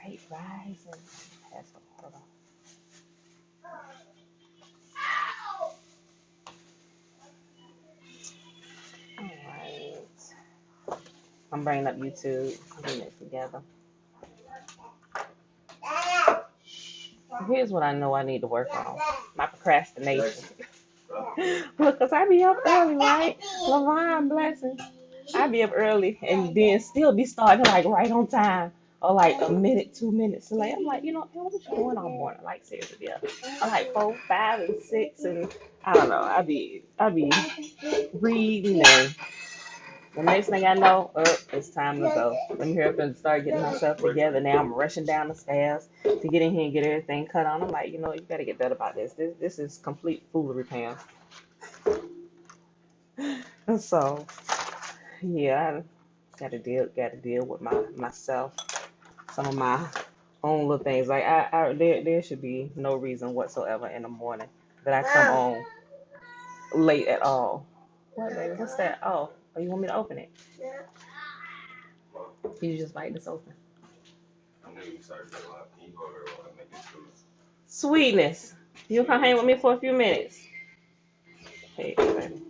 Light rising. That's the Torah. Alright. I'm bringing up YouTube. I'm getting it together. Here's what I know I need to work on. My procrastination. Look, cause I be up early, right? Lavon, blessings. I be up early and then still be starting like right on time. Or like a minute, 2 minutes late. I'm like, what you doing all morning? Like seriously, yeah. I'm like 4, 5, and 6, and I don't know. I be reading, and the next thing I know, it's time to go. Let me hurry up and start getting myself together. Now I'm rushing down the stairs to get in here and get everything cut on. I'm like, you gotta get better about this. This is complete foolery, Pam. And so, yeah, I gotta deal with myself. Some of my own little things. Like there should be no reason whatsoever in the morning that I come on late at all. What, baby? What's that? Oh, you want me to open it? You just bite this open. Sweetness. You come hang with me for a few minutes. Hey, baby.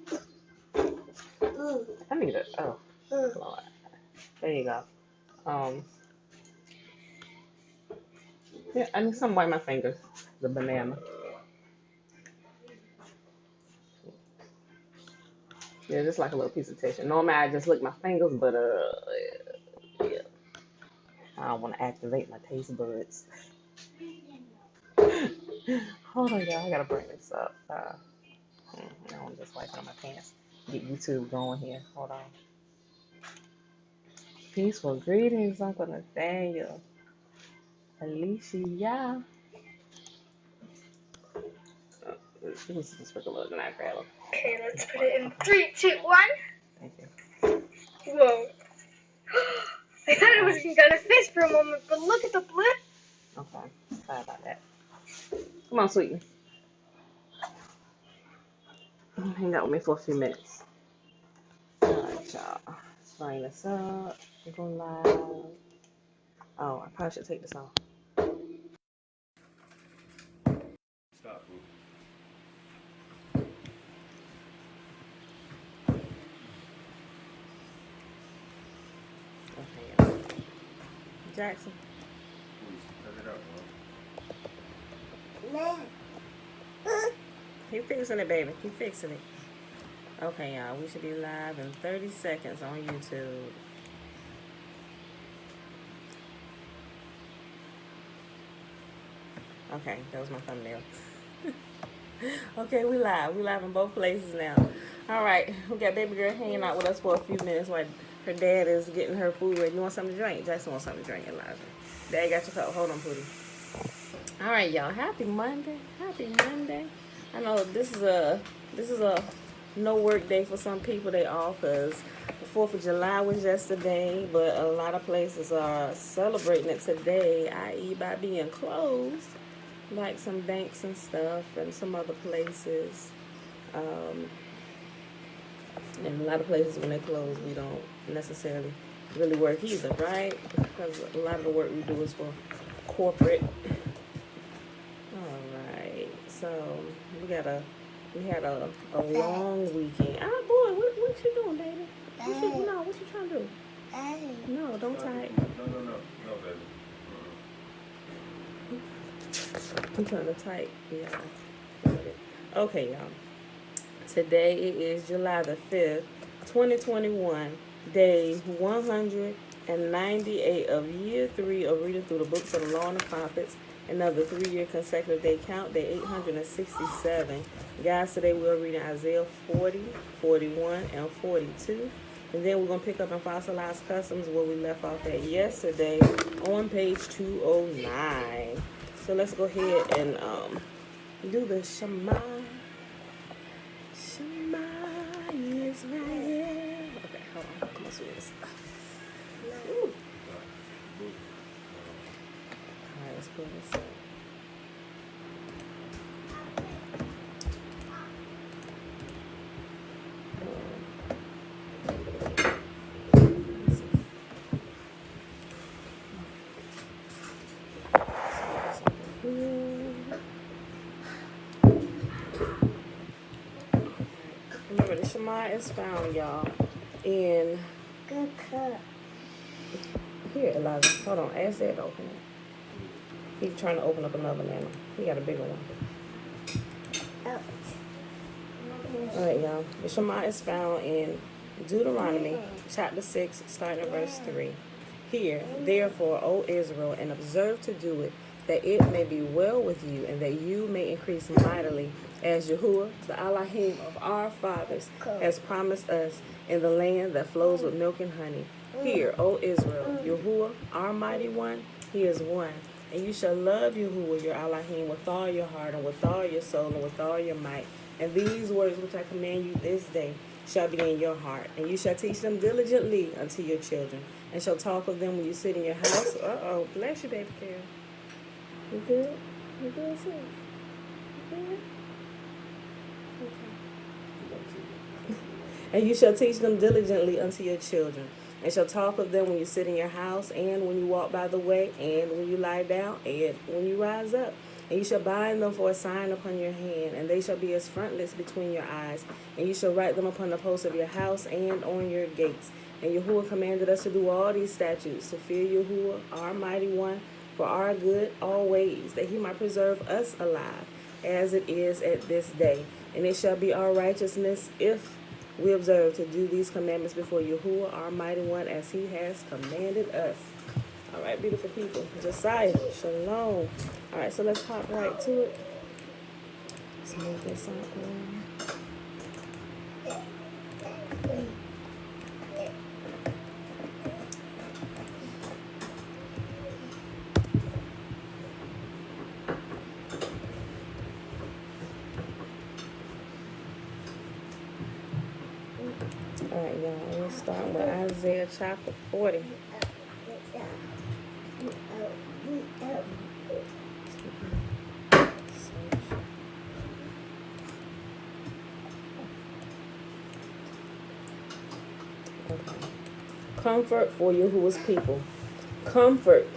I need it. Oh, Lord. There you go. Yeah, I need some wipe my fingers. The banana. Yeah, just like a little piece of tissue. Normally I just lick my fingers, but yeah. I don't want to activate my taste buds. Hold on, y'all. I gotta bring this up. I'm just wiping on my pants. Get YouTube going here. Hold on. Peaceful greetings, Uncle Nathaniel. Alicia. This is just for a little than I grab them. Okay, let's put it in 3, 2, 1. Thank you. Whoa. I thought it was gonna fizz for a moment, but look at the blip. Okay. Sorry about that. Come on, sweetie. Hang out with me for a few minutes. Alright, y'all. Let's bring this up. We're going live. Oh, I probably should take this off. Stop, boo. Okay, y'all. Jackson. Please, cut it out, Keep fixing it, baby. Keep fixing it. Okay, y'all. We should be live in 30 seconds on YouTube. Okay, that was my thumbnail. Okay, we live. We live in both places now. All right, we got baby girl hanging out with us for a few minutes while her dad is getting her food ready. You want something to drink? Jackson wants something to drink, Elijah. Dad got your cup. Hold on, Pootie. All right, y'all. Happy Monday. Happy Monday. I know this is a no work day for some people. They off because the 4th of July was yesterday, but a lot of places are celebrating it today, i.e. by being closed, like some banks and stuff and some other places. And a lot of places when they close, we don't necessarily really work either, right? Because a lot of the work we do is for corporate. All right, so we had a long weekend. Ah, boy, what you doing, baby? What you trying to do? No, don't type. No, baby. I'm trying to type. Yeah. Okay, y'all. Today is July the 5th, 2021, day 198 of year 3 of reading through the books of the Law and the Prophets. Another 3-year consecutive day count, day 867. Guys, today we're reading Isaiah 40, 41, and 42. And then we're going to pick up in Fossilized Customs where we left off at yesterday on page 209. So let's go ahead and do the Shema. Shema Israel. Okay, hold on. I'm going to switch this. Ooh. Alright, let's pull this up. Remember, the Shema is found, y'all, in... Good cup. Here, Elijah. Hold on. Ask Dad to open it. He's trying to open up another nano. He got a bigger one. Oh. All right, y'all. The Shema is found in Deuteronomy chapter 6, starting at verse 3. Hear, therefore, O Israel, and observe to do it, that it may be well with you, and that you may increase mightily, as Yahuwah, the Elohim of our fathers, has promised us in the land that flows with milk and honey. Hear, O Israel, Yahuwah, our mighty one, he is one. And you shall love Yahuwah, your Elohim, with all your heart, and with all your soul, and with all your might. And these words which I command you this day shall be in your heart, and you shall teach them diligently unto your children, and shall talk of them when you sit in your house. Uh-oh, bless you, baby Carol. You good? You good, sis? You good? Okay. And you shall teach them diligently unto your children, and shall talk of them when you sit in your house, and when you walk by the way, and when you lie down, and when you rise up. And you shall bind them for a sign upon your hand, and they shall be as frontlets between your eyes. And you shall write them upon the posts of your house and on your gates. And Yahuwah commanded us to do all these statutes, to fear Yahuwah, our mighty one, for our good always, that he might preserve us alive, as it is at this day. And it shall be our righteousness if we observe to do these commandments before Yahuwah, our mighty one, as he has commanded us. All right, beautiful people. Josiah, shalom. All right, so let's hop right to it. Let's move this out. All right, y'all. We'll start with Isaiah chapter 40. Comfort for Yahuwah's people. Comfort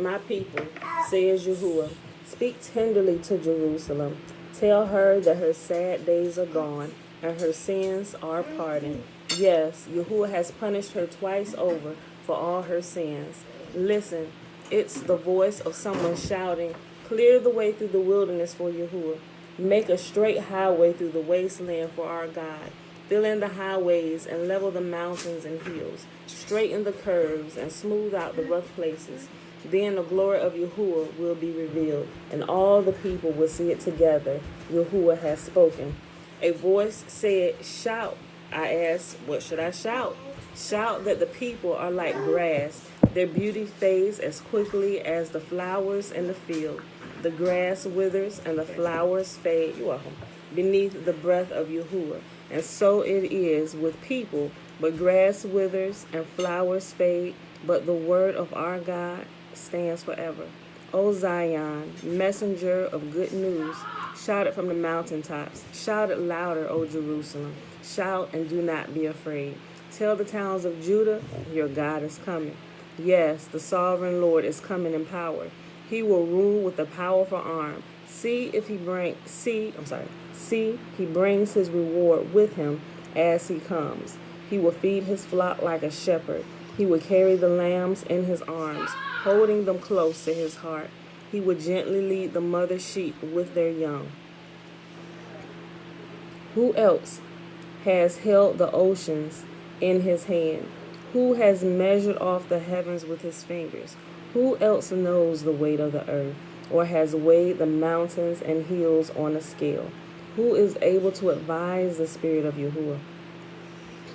my people, says Yahuwah. Speak tenderly to Jerusalem. Tell her that her sad days are gone and her sins are pardoned. Yes, Yahuwah has punished her twice over for all her sins. Listen, it's the voice of someone shouting, clear the way through the wilderness for Yahuwah. Make a straight highway through the wasteland for our God. Fill in the highways and level the mountains and hills. Straighten the curves and smooth out the rough places. Then the glory of Yahuwah will be revealed, and all the people will see it together. Yahuwah has spoken. A voice said, shout. I asked, what should I shout? Shout that the people are like grass. Their beauty fades as quickly as the flowers in the field. The grass withers and the flowers fade. You're welcome. Beneath the breath of Yahuwah. And so it is with people, but grass withers and flowers fade, but the word of our God stands forever. O Zion, messenger of good news, shout it from the mountaintops. Shout it louder, O Jerusalem. Shout and do not be afraid. Tell the towns of Judah, your God is coming. Yes, the sovereign Lord is coming in power. He will rule with a powerful arm. See, he brings his reward with him as he comes. He will feed his flock like a shepherd. He will carry the lambs in his arms, holding them close to his heart. He will gently lead the mother sheep with their young. Who else has held the oceans in his hand? Who has measured off the heavens with his fingers? Who else knows the weight of the earth, or has weighed the mountains and hills on a scale? Who is able to advise the spirit of Yahuwah?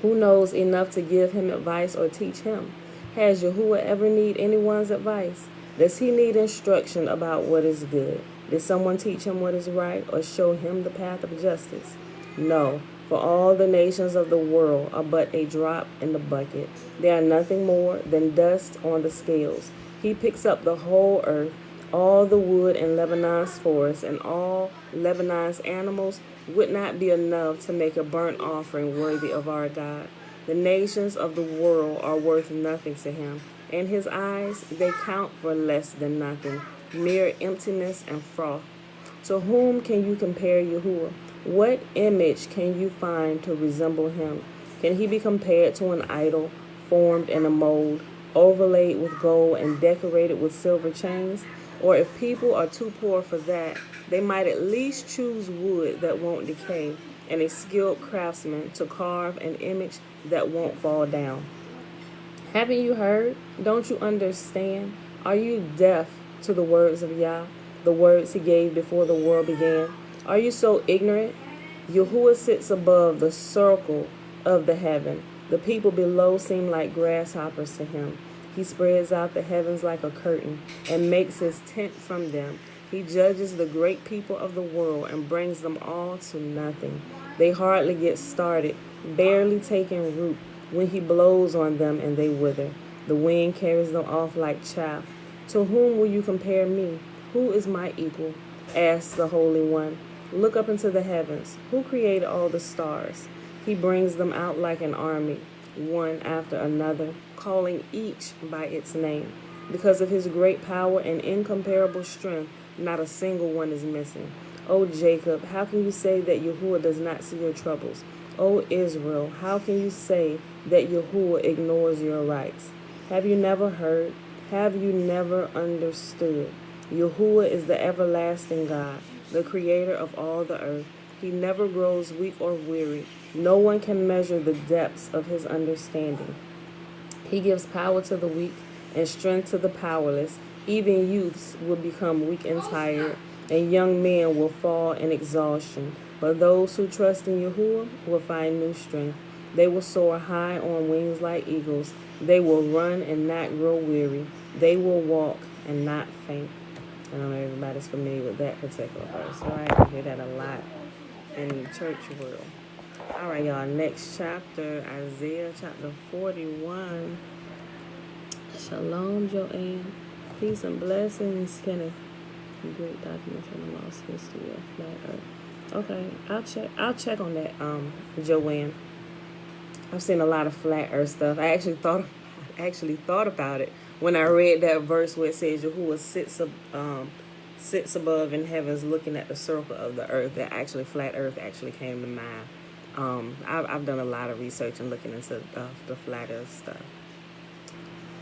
Who knows enough to give him advice or teach him? Has Yahuwah ever need anyone's advice? Does he need instruction about what is good? Did someone teach him what is right or show him the path of justice? No, for all the nations of the world are but a drop in the bucket. They are nothing more than dust on the scales. He picks up the whole earth. All the wood in Lebanon's forest and all Lebanon's animals would not be enough to make a burnt offering worthy of our God. The nations of the world are worth nothing to him. In his eyes, they count for less than nothing, mere emptiness and froth. To whom can you compare Yahuwah? What image can you find to resemble him? Can he be compared to an idol formed in a mold, overlaid with gold and decorated with silver chains? Or if people are too poor for that, they might at least choose wood that won't decay and a skilled craftsman to carve an image that won't fall down. Haven't you heard? Don't you understand? Are you deaf to the words of Yah, the words he gave before the world began? Are you so ignorant? Yahuwah sits above the circle of the heaven. The people below seem like grasshoppers to him. He spreads out the heavens like a curtain and makes his tent from them. He judges the great people of the world and brings them all to nothing. They hardly get started, barely taking root, when he blows on them and they wither. The wind carries them off like chaff. To whom will you compare me? Who is my equal? Asks the Holy One. Look up into the heavens. Who created all the stars? He brings them out like an army, one after another, calling each by its name. Because of his great power and incomparable strength, not a single one is missing. O Jacob, how can you say that Yahuwah does not see your troubles? O Israel, how can you say that Yahuwah ignores your rights? Have you never heard? Have you never understood? Yahuwah is the everlasting God, the creator of all the earth. He never grows weak or weary. No one can measure the depths of his understanding. He gives power to the weak and strength to the powerless. Even youths will become weak and tired, and young men will fall in exhaustion. But those who trust in Yahuwah will find new strength. They will soar high on wings like eagles. They will run and not grow weary. They will walk and not faint. I don't know if everybody's familiar with that particular verse, right? I hear that a lot in the church world. All right, y'all. Next chapter, Isaiah chapter 41. Shalom, Joanne. Peace and blessings, Kenneth. Great documentary on the lost history of flat Earth. Okay, I'll check on that, Joanne. I've seen a lot of flat Earth stuff. I actually thought about it when I read that verse where it says Yahuwah sits above in heavens, looking at the circle of the earth. That actually flat Earth actually came to mind. I've done a lot of research and looking into the flat Earth stuff.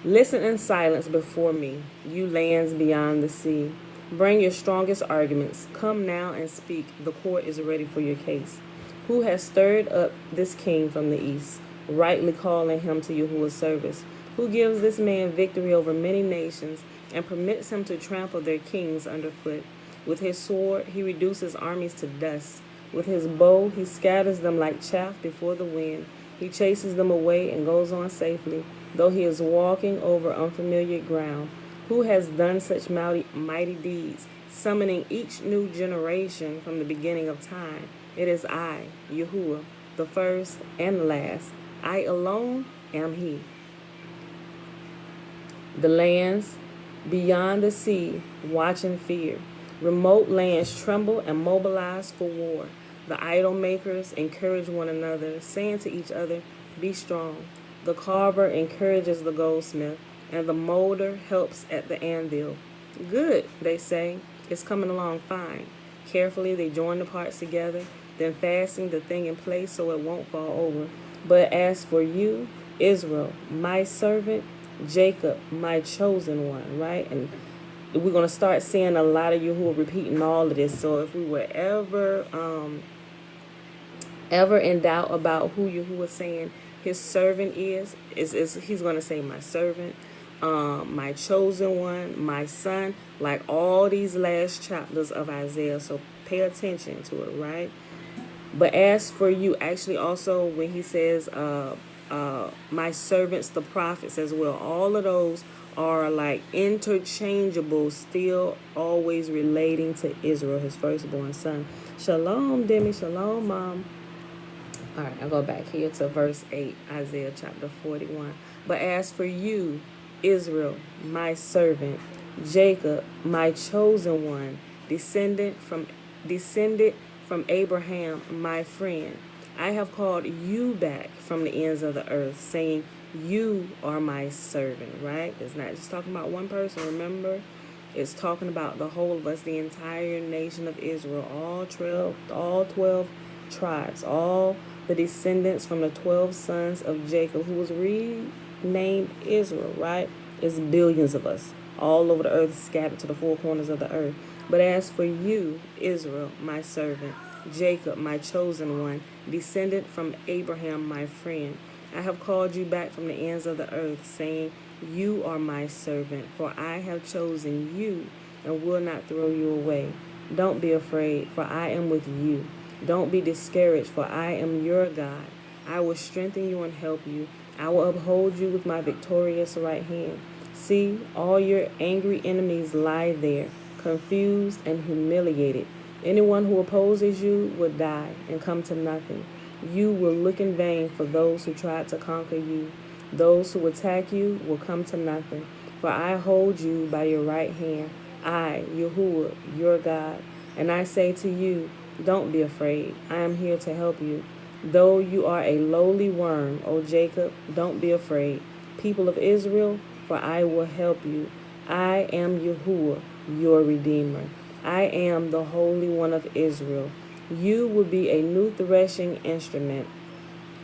Listen in silence before me, you lands beyond the sea. Bring your strongest arguments. Come now and speak. The court is ready for your case. Who has stirred up this king from the east, rightly calling him to Yahuwah's service? Who gives this man victory over many nations and permits him to trample their kings underfoot? With his sword, he reduces armies to dust. With his bow, he scatters them like chaff before the wind. He chases them away and goes on safely, though he is walking over unfamiliar ground. Who has done such mighty deeds, summoning each new generation from the beginning of time? It is I, Yahuwah, the first and last. I alone am he. The lands beyond the sea watch in fear. Remote lands tremble and mobilize for war. The idol makers encourage one another, saying to each other, be strong. The carver encourages the goldsmith, and the molder helps at the anvil. Good, they say. It's coming along fine. Carefully, they join the parts together, then fasten the thing in place so it won't fall over. But as for you, Israel, my servant, Jacob, my chosen one, right? And we're going to start seeing a lot of you who are repeating all of this. So if we were ever in doubt about who Yahuwah saying his servant is he's going to say my servant, my chosen one, my son, like all these last chapters of Isaiah. So pay attention to it, right? But as for you, actually also when he says my servants, the prophets as well, all of those are like interchangeable, still always relating to Israel, his firstborn son. Shalom, Demi. Shalom, Mom. All right, I'll go back here to verse 8, Isaiah chapter 41. But as for you, Israel, my servant, Jacob, my chosen one, descended from Abraham, my friend, I have called you back from the ends of the earth, saying, you are my servant, right? It's not just talking about one person, remember? It's talking about the whole of us, the entire nation of Israel, all 12 tribes, all the descendants from the 12 sons of Jacob, who was renamed Israel, right? It's billions of us all over the earth, scattered to the four corners of the earth. But as for you, Israel, my servant, Jacob, my chosen one, descendant from Abraham, my friend, I have called you back from the ends of the earth, saying, you are my servant, for I have chosen you and will not throw you away. Don't be afraid, for I am with you. Don't be discouraged, for I am your God. I will strengthen you and help you. I will uphold you with my victorious right hand. See, all your angry enemies lie there, confused and humiliated. Anyone who opposes you will die and come to nothing. You will look in vain for those who tried to conquer you. Those who attack you will come to nothing. For I hold you by your right hand, I, Yahuwah, your God. And I say to you, don't be afraid. I am here to help you. Though you are a lowly worm, O Jacob, don't be afraid. People of Israel, for I will help you. I am Yahuwah, your Redeemer. I am the Holy One of Israel. You will be a new threshing instrument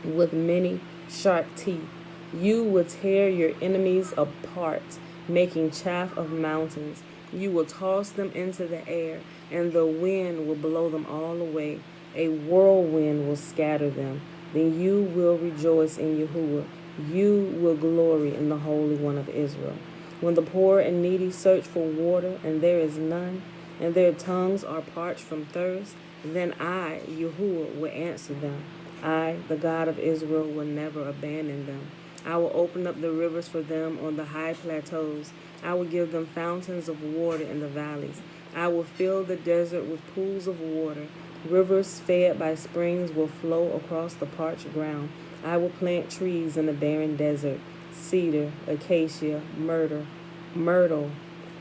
with many sharp teeth. You will tear your enemies apart, making chaff of mountains. You will toss them into the air, and the wind will blow them all away. A whirlwind will scatter them. Then you will rejoice in Yahuwah. You will glory in the Holy One of Israel. When the poor and needy search for water, and there is none, and their tongues are parched from thirst, then I, Yahuwah, will answer them. I, the God of Israel, will never abandon them. I will open up the rivers for them on the high plateaus. I will give them fountains of water in the valleys. I will fill the desert with pools of water. Rivers fed by springs will flow across the parched ground. I will plant trees in the barren desert, cedar, acacia, myrtle,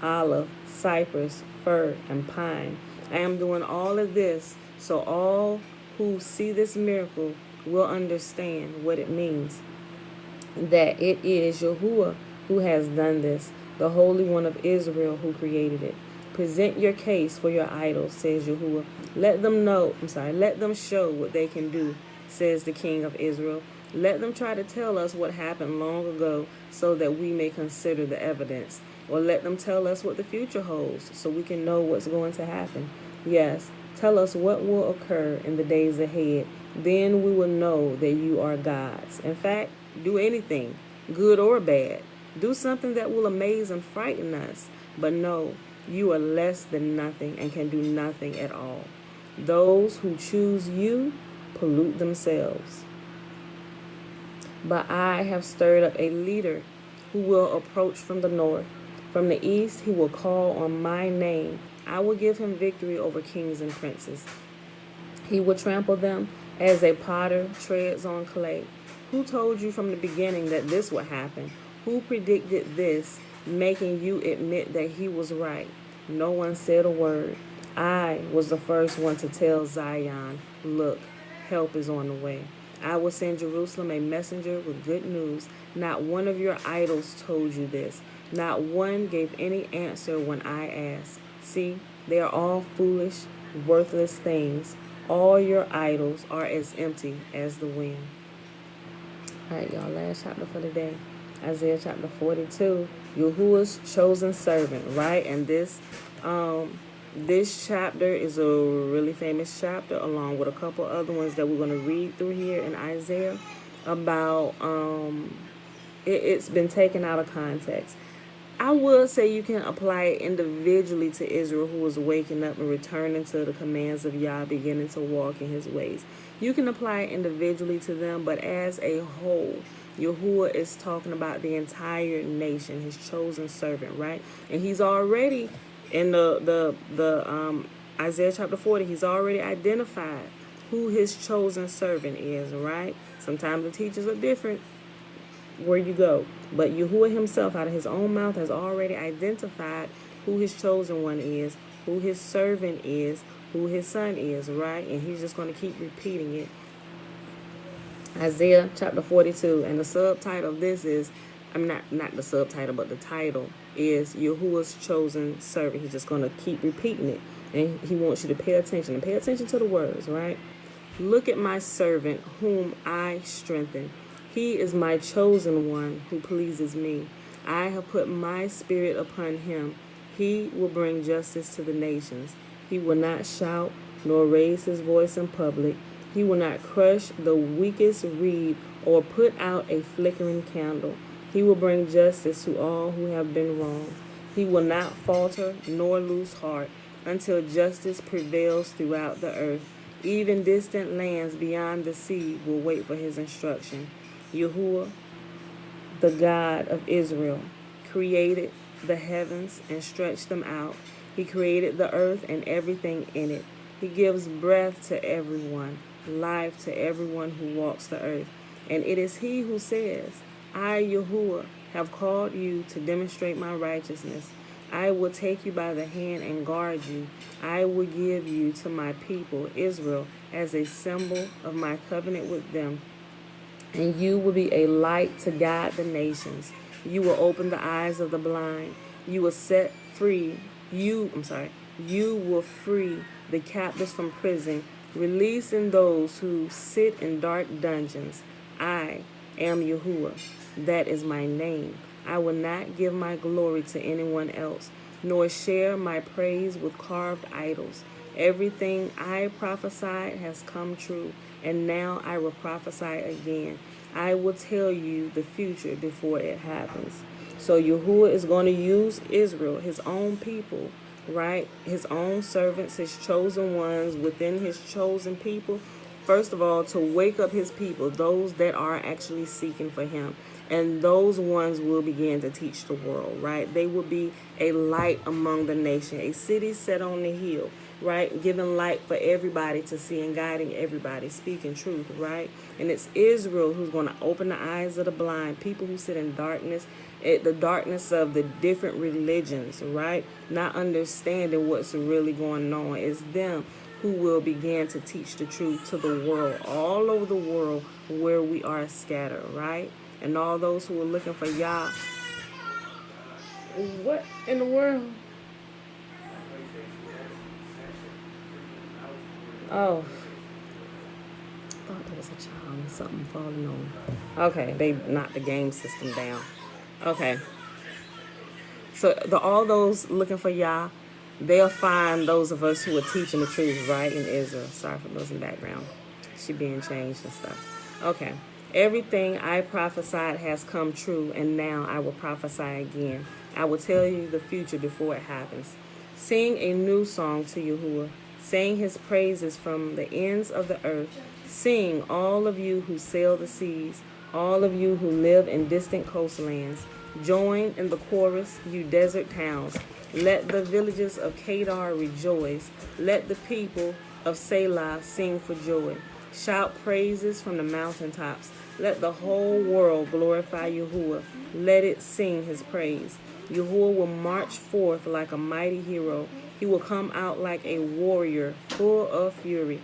olive, cypress, fir, and pine. I am doing all of this so all who see this miracle will understand what it means, that it is Yahuwah who has done this, the Holy One of Israel who created it. Present your case for your idols, says Yahuwah. Let them show what they can do, says the King of Israel. Let them try to tell us what happened long ago so that we may consider the evidence. Or let them tell us what the future holds so we can know what's going to happen. Yes, tell us what will occur in the days ahead. Then we will know that you are gods. In fact, do anything, good or bad. Do something that will amaze and frighten us. But no, you are less than nothing and can do nothing at all. Those who choose you pollute themselves. But I have stirred up a leader who will approach from the north. From the east he will call on my name. I will give him victory over kings and princes. He will trample them as a potter treads on clay. Who told you from the beginning that this would happen? Who predicted this, making you admit that he was right? No one said a word. I was the first one to tell Zion, look, help is on the way. I will send Jerusalem a messenger with good news. Not one of your idols told you this. Not one gave any answer when I asked. See, they are all foolish, worthless things. All your idols are as empty as the wind. All right, y'all, last chapter for the day. Isaiah chapter 42, Yahuwah's chosen servant, right? And this chapter is a really famous chapter, along with a couple other ones that we're going to read through here in Isaiah about, it's been taken out of context. I would say you can apply it individually to Israel, who was waking up and returning to the commands of Yah, beginning to walk in his ways. You can apply it individually to them, but as a whole, Yahuwah is talking about the entire nation, his chosen servant, right? And he's already in the Isaiah chapter 40, he's already identified who his chosen servant is, right? Sometimes the teachers are different where you go, but Yahuwah himself out of his own mouth has already identified who his chosen one is, who his servant is, who his son is, right? And he's just going to keep repeating it. Isaiah chapter 42, and the subtitle of this is I'm not the subtitle, but the title is Yahuwah's chosen servant. He's just going to keep repeating it. And he wants you to pay attention. And pay attention to the words, right? Look at my servant whom I strengthen. He is my chosen one who pleases me. I have put my spirit upon him. He will bring justice to the nations. He will not shout nor raise his voice in public. He will not crush the weakest reed or put out a flickering candle. He will bring justice to all who have been wronged. He will not falter nor lose heart until justice prevails throughout the earth. Even distant lands beyond the sea will wait for his instruction. Yahuwah, the God of Israel, created the heavens and stretched them out. He created the earth and everything in it. He gives breath to everyone, life to everyone who walks the earth. And it is he who says, I, Yahuwah, have called you to demonstrate my righteousness. I will take you by the hand and guard you. I will give you to my people, Israel, as a symbol of my covenant with them. And you will be a light to guide the nations. You will open the eyes of the blind. You will set free. You will free the captives from prison, releasing those who sit in dark dungeons. I am Yahuwah. That is my name. I will not give my glory to anyone else, nor share my praise with carved idols. Everything I prophesied has come true, and now I will prophesy again. I will tell you the future before it happens. So Yahuwah is going to use Israel, his own people, right? His own servants, his chosen ones within his chosen people. First of all, to wake up his people, those that are actually seeking for him. And those ones will begin to teach the world, right? They will be a light among the nation, a city set on the hill, right? Giving light for everybody to see and guiding everybody, speaking truth, right? And it's Israel who's going to open the eyes of the blind, people who sit in darkness, the darkness of the different religions, right? Not understanding what's really going on. It's them who will begin to teach the truth to the world, all over the world where we are scattered, right? And all those who are looking for Yah. What in the world? Oh. I thought there was a child and something falling on. Okay, they knocked the game system down. Okay. So all those looking for Yah, they'll find those of us who are teaching the truth, right, in Israel. Sorry for those in the background. She being changed and stuff. Okay. Everything I prophesied has come true, and now I will prophesy again. I will tell you the future before it happens. Sing a new song to Yahuwah. Sing his praises from the ends of the earth. Sing, all of you who sail the seas, all of you who live in distant coastlands. Join in the chorus, you desert towns. Let the villages of Kedar rejoice. Let the people of Selah sing for joy. Shout praises from the mountaintops. Let the whole world glorify Yahuwah. Let it sing his praise. Yahuwah will march forth like a mighty hero. He will come out like a warrior full of fury.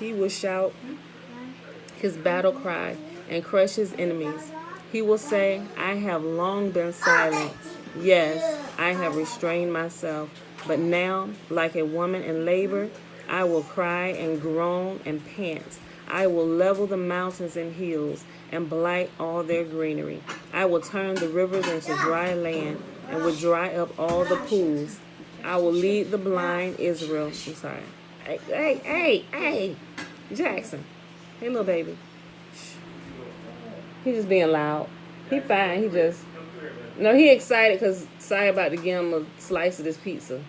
He will shout his battle cry and crush his enemies. He will say, I have long been silent. Yes, I have restrained myself. But now, like a woman in labor, I will cry and groan and pant. I will level the mountains and hills and blight all their greenery. I will turn the rivers into dry land and will dry up all the pools. I will lead the blind Israel. I'm sorry. Hey, Jackson. Hey, little baby. Shh. He's just being loud. He fine. He excited because Sai about to give him a slice of this pizza.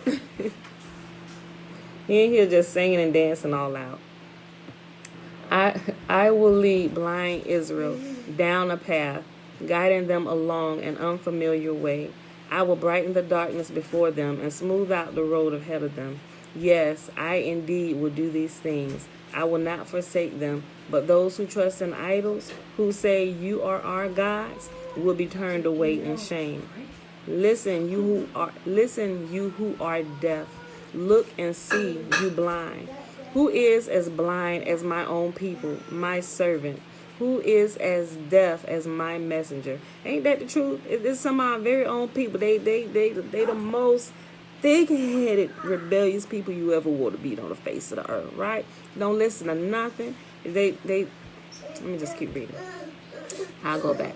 He ain't here just singing and dancing all out. I will lead blind Israel down a path, guiding them along an unfamiliar way. I will brighten the darkness before them and smooth out the road ahead of them. Yes, I indeed will do these things. I will not forsake them, but those who trust in idols, who say you are our gods, will be turned away in shame. Listen, you who are deaf. Look and see, you blind. Who is as blind as my own people, my servant? who is as deaf as my messenger. Ain't that the truth? It's some of our very own people. They the most thick-headed, rebellious people you ever want to beat on the face of the earth, right? Don't listen to nothing. Let me just keep reading. I'll go back.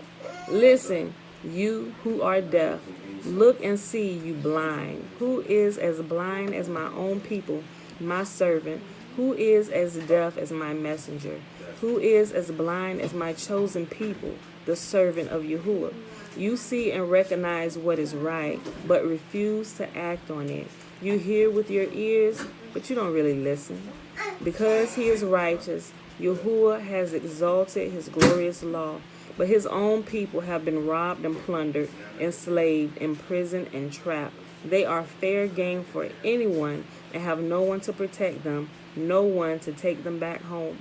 Listen, you who are deaf, look and see, you blind. Who is as blind as my own people, my servant? Who is as deaf as my messenger? Who is as blind as my chosen people, the servant of Yahuwah? You see and recognize what is right, but refuse to act on it. You hear with your ears, but you don't really listen. Because he is righteous, Yahuwah has exalted his glorious law, but his own people have been robbed and plundered, enslaved, imprisoned, and trapped. They are fair game for anyone and have no one to protect them, no one to take them back home.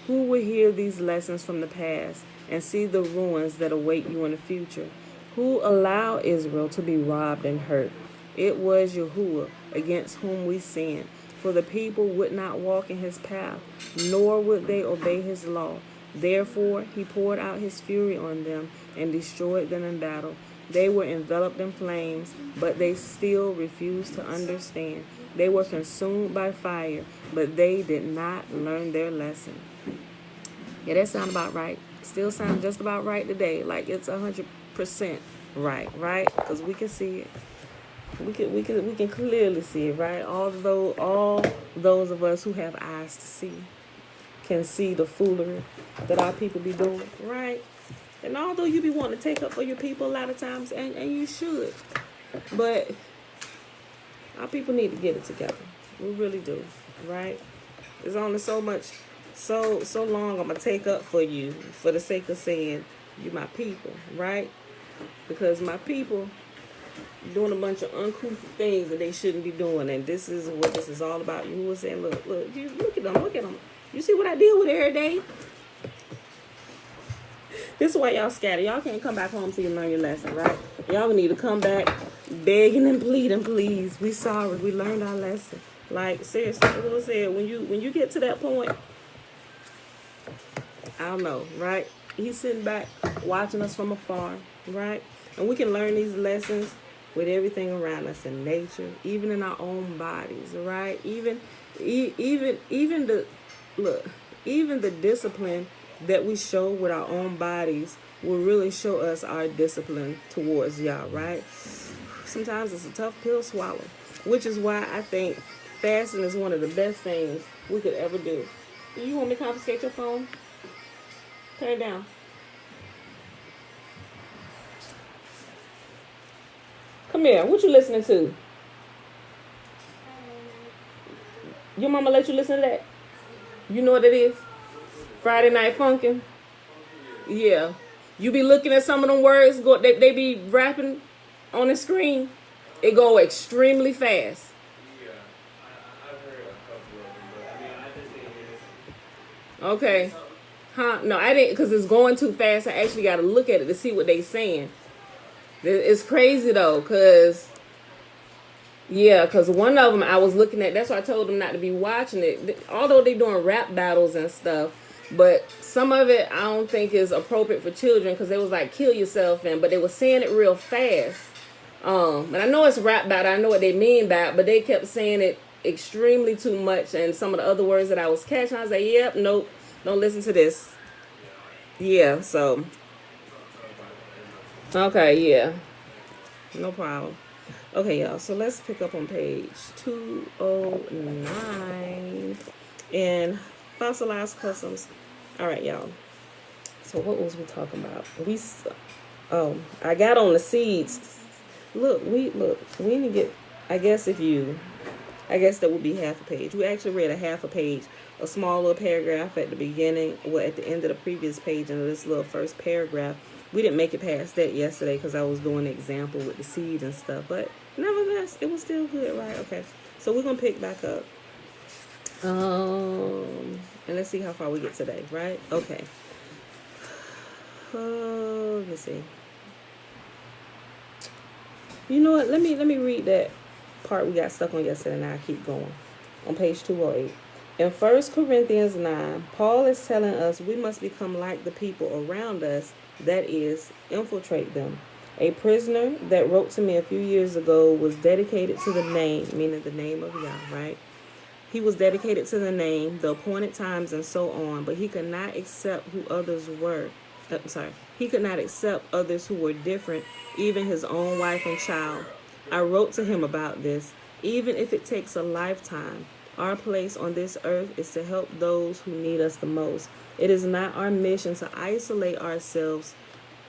Who will hear these lessons from the past and see the ruins that await you in the future? Who allowed Israel to be robbed and hurt? It was Yahuwah against whom we sinned. For the people would not walk in his path, nor would they obey his law. Therefore, he poured out his fury on them and destroyed them in battle. They were enveloped in flames, but they still refused to understand. They were consumed by fire, but they did not learn their lesson. Yeah, that sounds about right. Still sounds just about right today. Like it's 100% right? Because we can see it. We can clearly see it, right? Although all those of us who have eyes to see can see the foolery that our people be doing, right? And although you be wanting to take up for your people a lot of times, and you should, but our people need to get it together. We really do, right? There's only so long I'm gonna take up for you for the sake of saying you my people, right? Because my people doing a bunch of uncouth things that they shouldn't be doing, and this is what this is all about. You were saying, look at them. You see what I deal with every day? This is why y'all scatter. Y'all can't come back home till you learn your lesson, right? Y'all need to come back begging and pleading, please. We sorry. We learned our lesson. Like, seriously, what I said, when you get to that point, I don't know, right? He's sitting back watching us from afar, right? And we can learn these lessons with everything around us in nature, even in our own bodies, right? Even the discipline that we show with our own bodies will really show us our discipline towards y'all, right? Sometimes it's a tough pill to swallow, which is why I think fasting is one of the best things we could ever do. Do you want me to confiscate your phone? Turn it down. Come here. What you listening to? Your mama let you listen to that? You know what it is? Friday Night Funkin'. Yeah. You be looking at some of them words. They be rapping on the screen. It go extremely fast. Yeah, I've heard a couple of them, but I mean, I just didn't hear it. Okay. Huh? No, I didn't, because it's going too fast. I actually got to look at it to see what they saying. It's crazy though, because one of them I was looking at, that's why I told them not to be watching it. Although they doing rap battles and stuff, but some of it I don't think is appropriate for children, because they was like, kill yourself, but they were saying it real fast. And I know it's rap battle, I know what they mean by it, but they kept saying it extremely too much, and some of the other words that I was catching, I was like, yep, nope, don't listen to this. Yeah, so okay, yeah, no problem. Okay, y'all, so let's pick up on page 209 in Fossilized Customs. All right, y'all. So what was we talking about? I got on the seeds. Look, we need to get, I guess that would be half a page. We actually read a half a page, a small little paragraph at the beginning, at the end of the previous page, and this little first paragraph. We didn't make it past that yesterday because I was doing an example with the seed and stuff, but nevertheless, it was still good, right? Okay, so we're gonna pick back up, and let's see how far we get today, right? Okay. Let's see. You know what? Let me read that part we got stuck on yesterday, and I'll keep going. On page 208. In 1 Corinthians 9, Paul is telling us we must become like the people around us, that is, infiltrate them. A prisoner that wrote to me a few years ago was dedicated to the name, meaning the name of Yah, right? He was dedicated to the name, the appointed times, and so on, but he could not accept who others were. He could not accept others who were different, even his own wife and child. I wrote to him about this. Even if it takes a lifetime, our place on this earth is to help those who need us the most. It is not our mission to isolate ourselves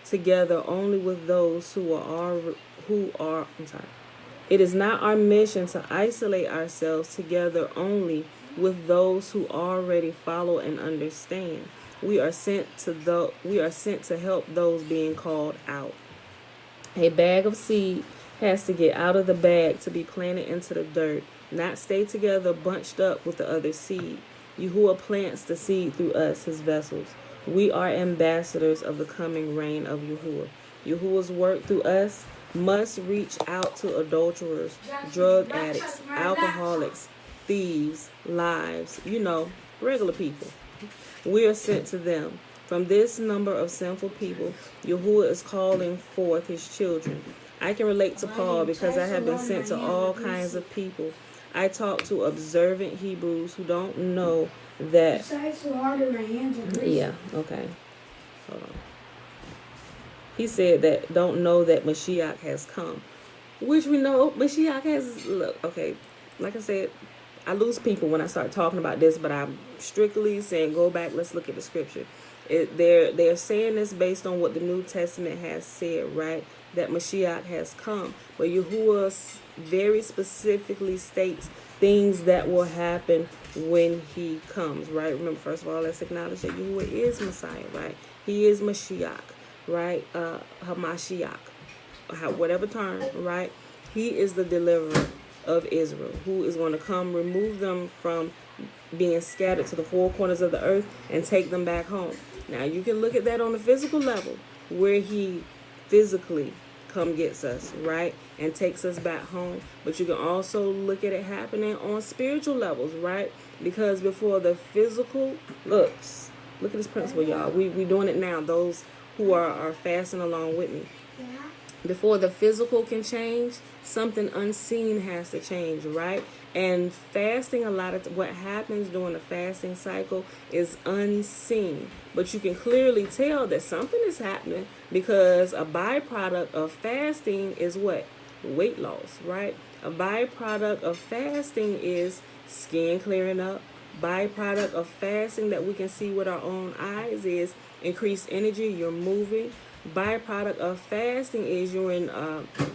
together only with those It is not our mission to isolate ourselves together only with those who already follow and understand. We are sent to help those being called out. A bag of seed has to get out of the bag to be planted into the dirt, not stay together bunched up with the other seed. Yahuwah plants the seed through us, his vessels. We are ambassadors of the coming reign of Yahuwah. Yahuwah's work through us must reach out to adulterers, drug addicts, alcoholics, thieves, lives, regular people. We are sent to them. From this number of sinful people, Yahuwah is calling forth his children. I can relate to Paul because I have been sent to all kinds of people. I talk to observant Hebrews who don't know that. Yeah, okay. Hold on. He said that don't know that Mashiach has come, which we know Mashiach has. Look, okay, like I said, I lose people when I start talking about this, but I'm strictly saying go back. Let's look at the scripture. They're saying this based on what the New Testament has said, right? That Mashiach has come, but Yahuwah very specifically states things that will happen when he comes, right? Remember, first of all, let's acknowledge that Yahuwah is Messiah, right? He is Mashiach, right? Hamashiach, whatever term, right? He is the deliverer of Israel, who is going to come remove them from being scattered to the four corners of the earth and take them back home. Now, you can look at that on the physical level, where he physically come gets us, right, and takes us back home. But you can also look at it happening on spiritual levels, right? Because before the physical look at this principle, y'all. We doing it now. Those who are fasting along with me. Before the physical can change, something unseen has to change, right? And fasting, a lot of what happens during the fasting cycle is unseen. But you can clearly tell that something is happening because a byproduct of fasting is what? Weight loss, right? A byproduct of fasting is skin clearing up. Byproduct of fasting that we can see with our own eyes is increased energy, you're moving. Byproduct of fasting is you're in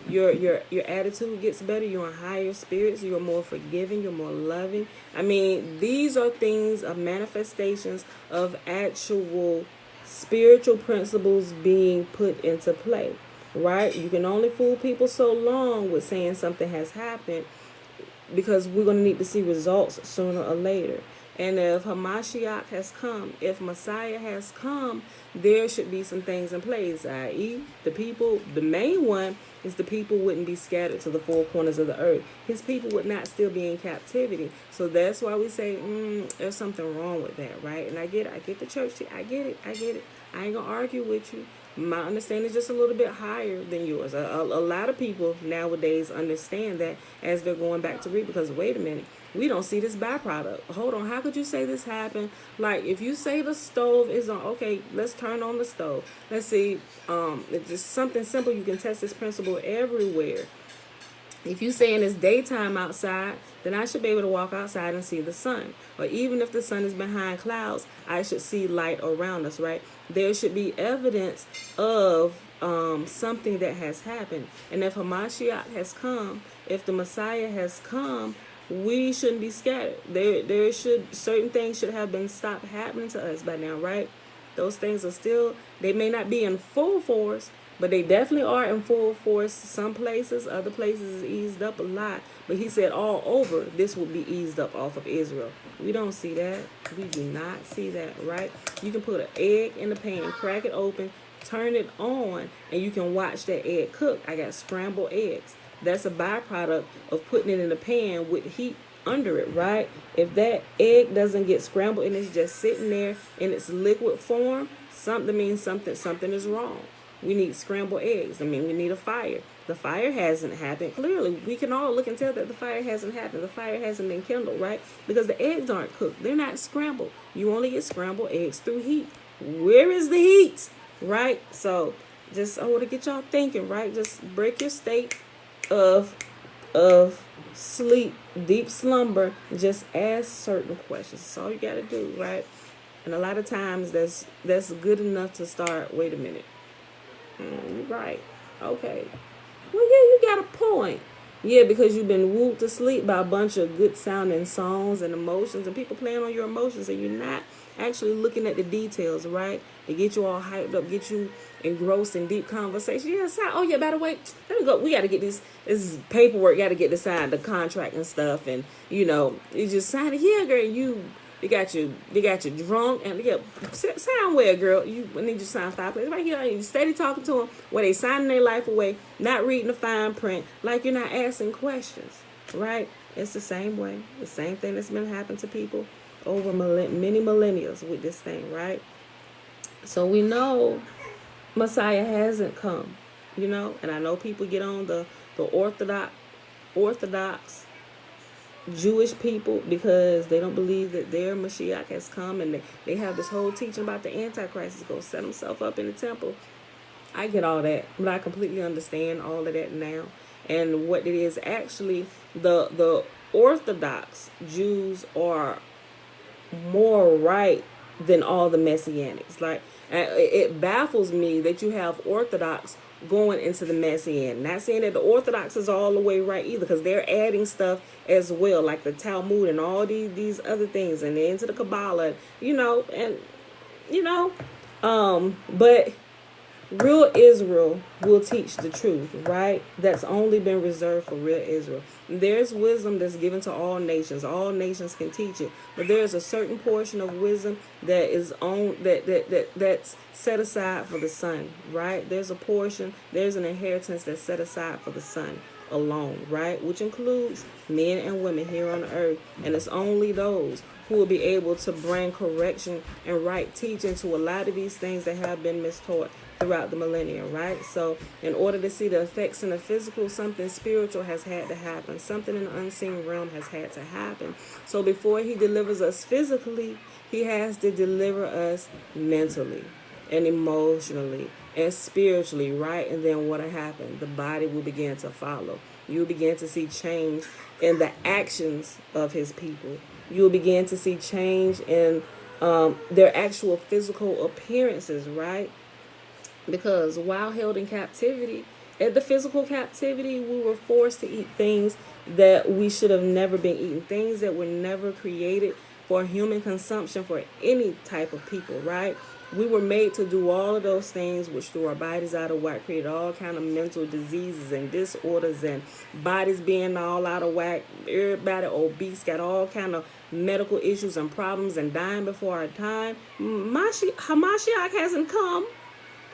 your attitude gets better, you're in higher spirits, you're more forgiving, you're more loving. I mean, these are things of manifestations of actual spiritual principles being put into play, right? You can only fool people so long with saying something has happened, because we're going to need to see results sooner or later. And if Hamashiach has come, if Messiah has come, there should be some things in place, i.e. the people, the main one is the people wouldn't be scattered to the four corners of the earth. His people would not still be in captivity. So that's why we say, there's something wrong with that, right? And I get the church, I get it. I ain't going to argue with you. My understanding is just a little bit higher than yours. A lot of people nowadays understand that as they're going back to read, because wait a minute, we don't see this byproduct. Hold on, how could you say this happened? Like, if you say the stove is on, okay, let's turn on the stove. Let's see, it's just something simple. You can test this principle everywhere. If you saying it's daytime outside, then I should be able to walk outside and see the sun. Or even if the sun is behind clouds, I should see light around us, right? There should be evidence of something that has happened. And if Hamashiach has come, if the Messiah has come, we shouldn't be scattered. Certain things should have been stopped happening to us by now, right? Those things are still, they may not be in full force, but they definitely are in full force. Some places, other places is eased up a lot. But he said all over, this will be eased up off of Israel. We don't see that. We do not see that, right? You can put an egg in the pan, crack it open, turn it on, and you can watch that egg cook. I got scrambled eggs. That's a byproduct of putting it in the pan with heat under it, right? If that egg doesn't get scrambled and it's just sitting there in its liquid form, something means something is wrong. We need scrambled eggs. I mean, we need a fire. The fire hasn't happened. Clearly, we can all look and tell that the fire hasn't happened. The fire hasn't been kindled, right? Because the eggs aren't cooked. They're not scrambled. You only get scrambled eggs through heat. Where is the heat? Right? So, just I want to get y'all thinking, right? Just break your state of sleep, deep slumber. Just ask certain questions. That's all you got to do, right? And a lot of times that's good enough to start. Wait a minute. Right. Okay. Well, yeah, you got a point. Yeah, because you've been wooed to sleep by a bunch of good sounding songs and emotions, and people playing on your emotions, and you're not actually looking at the details, right? They get you all hyped up, get you engrossed in deep conversation. Yes, oh yeah, by the way, let me go. We got to get this paperwork, got to get this signed, the contract and stuff, and you just sign it. Yeah, girl, they got you drunk, and yeah, sign where, girl? I need you to sign 5 places right here. You steady talking to them where they signing their life away, not reading the fine print, like you're not asking questions, right? It's the same way, the same thing that's been happening to people over many millennia with this thing, right? So we know Messiah hasn't come, and I know people get on the orthodox Jewish people because they don't believe that their Mashiach has come, and they have this whole teaching about the Antichrist is going to set himself up in the temple. I get all that, but I completely understand all of that now. And what it is actually, the Orthodox Jews are more right than all the Messianics. Like, it baffles me that you have Orthodox going into the Messianic. Not saying that the Orthodox is all the way right either, because they're adding stuff as well, like the Talmud and all these other things, and they're into the Kabbalah, but real Israel will teach the truth, right? That's only been reserved for real Israel. There's wisdom that's given to all nations. All nations can teach it, but there's a certain portion of wisdom that is that's set aside for the son, right? There's a portion, there's an inheritance that's set aside for the son alone, right? Which includes men and women here on earth, and it's only those who will be able to bring correction and right teaching to a lot of these things that have been mistaught throughout the millennia, right? So in order to see the effects in the physical, something spiritual has had to happen. Something in the unseen realm has had to happen. So before he delivers us physically, he has to deliver us mentally and emotionally and spiritually, right? And then what'll happen? The body will begin to follow. You'll begin to see change in the actions of his people. You'll begin to see change in their actual physical appearances, right? Because while held in captivity, at the physical captivity, we were forced to eat things that we should have never been eating, things that were never created for human consumption for any type of people, right? We were made to do all of those things which threw our bodies out of whack, created all kind of mental diseases and disorders and bodies being all out of whack, everybody obese, got all kind of medical issues and problems and dying before our time. Hamashiach hasn't come.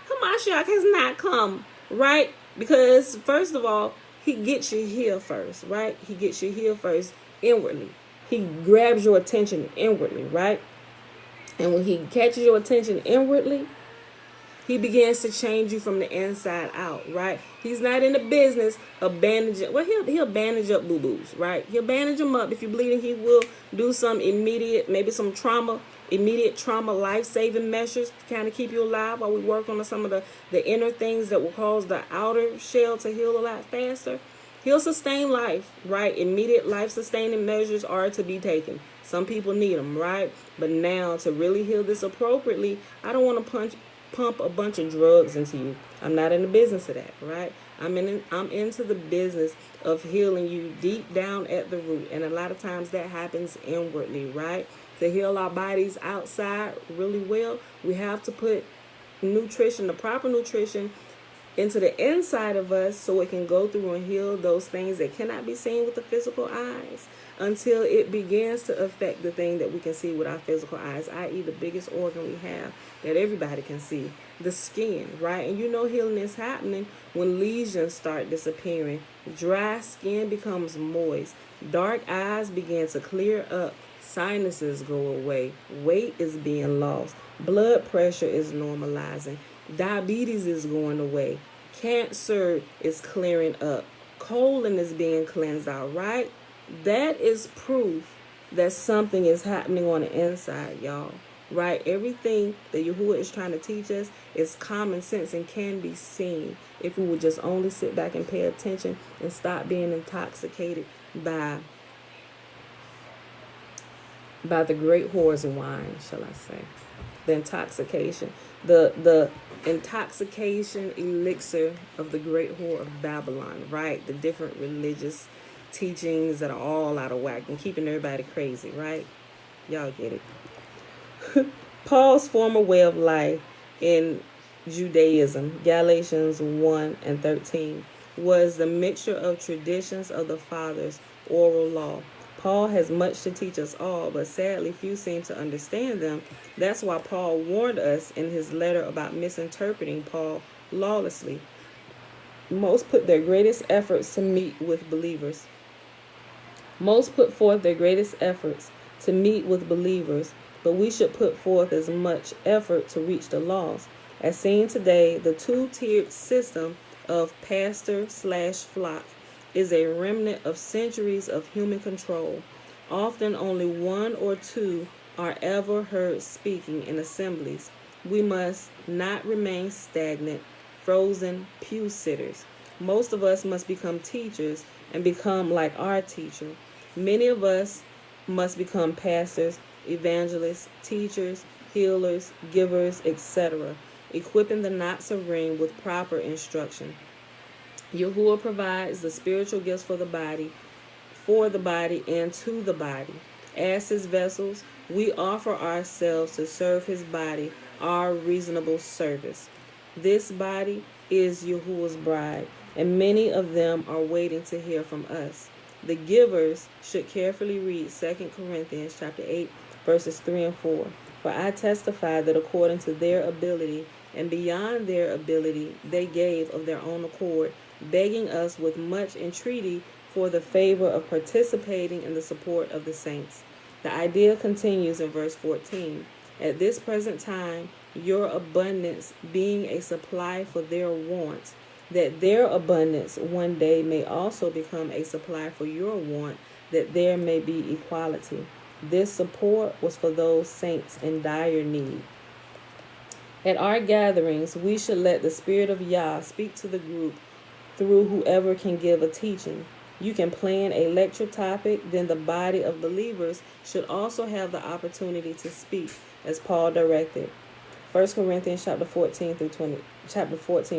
Hamashiach has not come, right? Because first of all, he gets you here first, right? He gets you here first inwardly. He grabs your attention inwardly, right? And when he catches your attention inwardly, he begins to change you from the inside out, right? He's not in the business of bandaging. Well, he'll bandage up boo-boos, right? He'll bandage them up. If you're bleeding, he will do some immediate, maybe some immediate trauma, life-saving measures to kind of keep you alive while we work on some of the inner things that will cause the outer shell to heal a lot faster. He'll sustain life, right? Immediate life-sustaining measures are to be taken. Some people need them, right? But now, to really heal this appropriately, I don't want to pump a bunch of drugs into you. I'm not in the business of that, right? I'm into the business of healing you deep down at the root. And a lot of times that happens inwardly, right? To heal our bodies outside really well, we have to put nutrition, the proper nutrition, into the inside of us so it can go through and heal those things that cannot be seen with the physical eyes until it begins to affect the thing that we can see with our physical eyes, i.e. the biggest organ we have that everybody can see, the skin, right? And you know healing is happening when lesions start disappearing, dry skin becomes moist, dark eyes begin to clear up, sinuses go away, weight is being lost, blood pressure is normalizing, diabetes is going away, cancer is clearing up, colon is being cleansed out, right? That is proof that something is happening on the inside, y'all. Right? Everything that Yahuwah is trying to teach us is common sense and can be seen if we would just only sit back and pay attention and stop being intoxicated by the great whore's wine, shall I say. The intoxication. The intoxication elixir of the great whore of Babylon, right? The different religious teachings that are all out of whack and keeping everybody crazy, right? Y'all get it. Paul's former way of life in Judaism, Galatians 1 and 13, was the mixture of traditions of the fathers' oral law. Paul has much to teach us all, but sadly few seem to understand them. That's why Paul warned us in his letter about misinterpreting Paul lawlessly. Most put their greatest efforts to meet with believers. Most put forth their greatest efforts to meet with believers, but we should put forth as much effort to reach the lost. As seen today, the two-tiered system of pastor/flock is a remnant of centuries of human control. Often only one or two are ever heard speaking in assemblies. We must not remain stagnant, frozen pew sitters. Most of us must become teachers and become like our teacher. Many of us must become pastors, evangelists, teachers, healers, givers, etc., equipping the Nazarene with proper instruction. Yahuwah provides the spiritual gifts for the body, and to the body. As his vessels, we offer ourselves to serve his body, our reasonable service. This body is Yahuwah's bride, and many of them are waiting to hear from us. The givers should carefully read 2 Corinthians chapter 8, verses 3 and 4. For I testify that according to their ability and beyond their ability, they gave of their own accord, begging us with much entreaty for the favor of participating in the support of the saints. The idea continues in verse 14. At this present time, your abundance being a supply for their wants, that their abundance one day may also become a supply for your want, that there may be equality. This support was for those saints in dire need. At our gatherings, we should let the Spirit of Yah speak to the group through whoever can give a teaching. You can plan a lecture topic, then the body of believers should also have the opportunity to speak, as Paul directed. 1 Corinthians chapter 14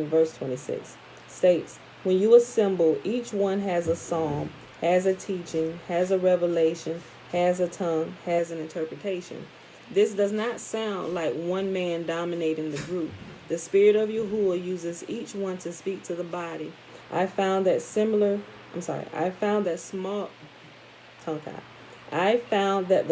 verse 26 states, when you assemble, each one has a psalm, has a teaching, has a revelation, has a tongue, has an interpretation. This does not sound like one man dominating the group. The Spirit of Yahuwah uses each one to speak to the body. I found that the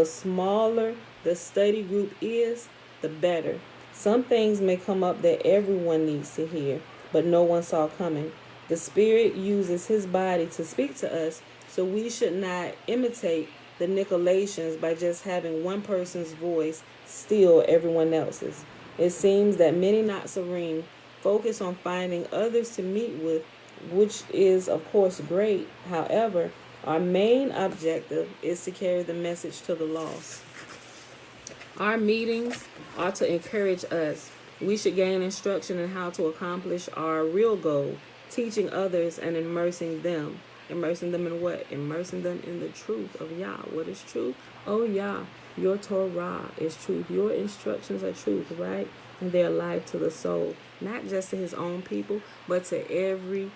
smaller the study group is, the better. Some things may come up that everyone needs to hear, but no one saw coming. The Spirit uses his body to speak to us, so we should not imitate the Nicolaitans by just having one person's voice steal everyone else's. It seems that many Nazarene focus on finding others to meet with, which is of course great. However, our main objective is to carry the message to the lost. Our meetings are to encourage us. We should gain instruction in how to accomplish our real goal, teaching others and immersing them. Immersing them in what? Immersing them in the truth of Yah. What is truth? Oh, Yah, your Torah is truth. Your instructions are truth, right? And they're life to the soul. Not just to his own people, but to every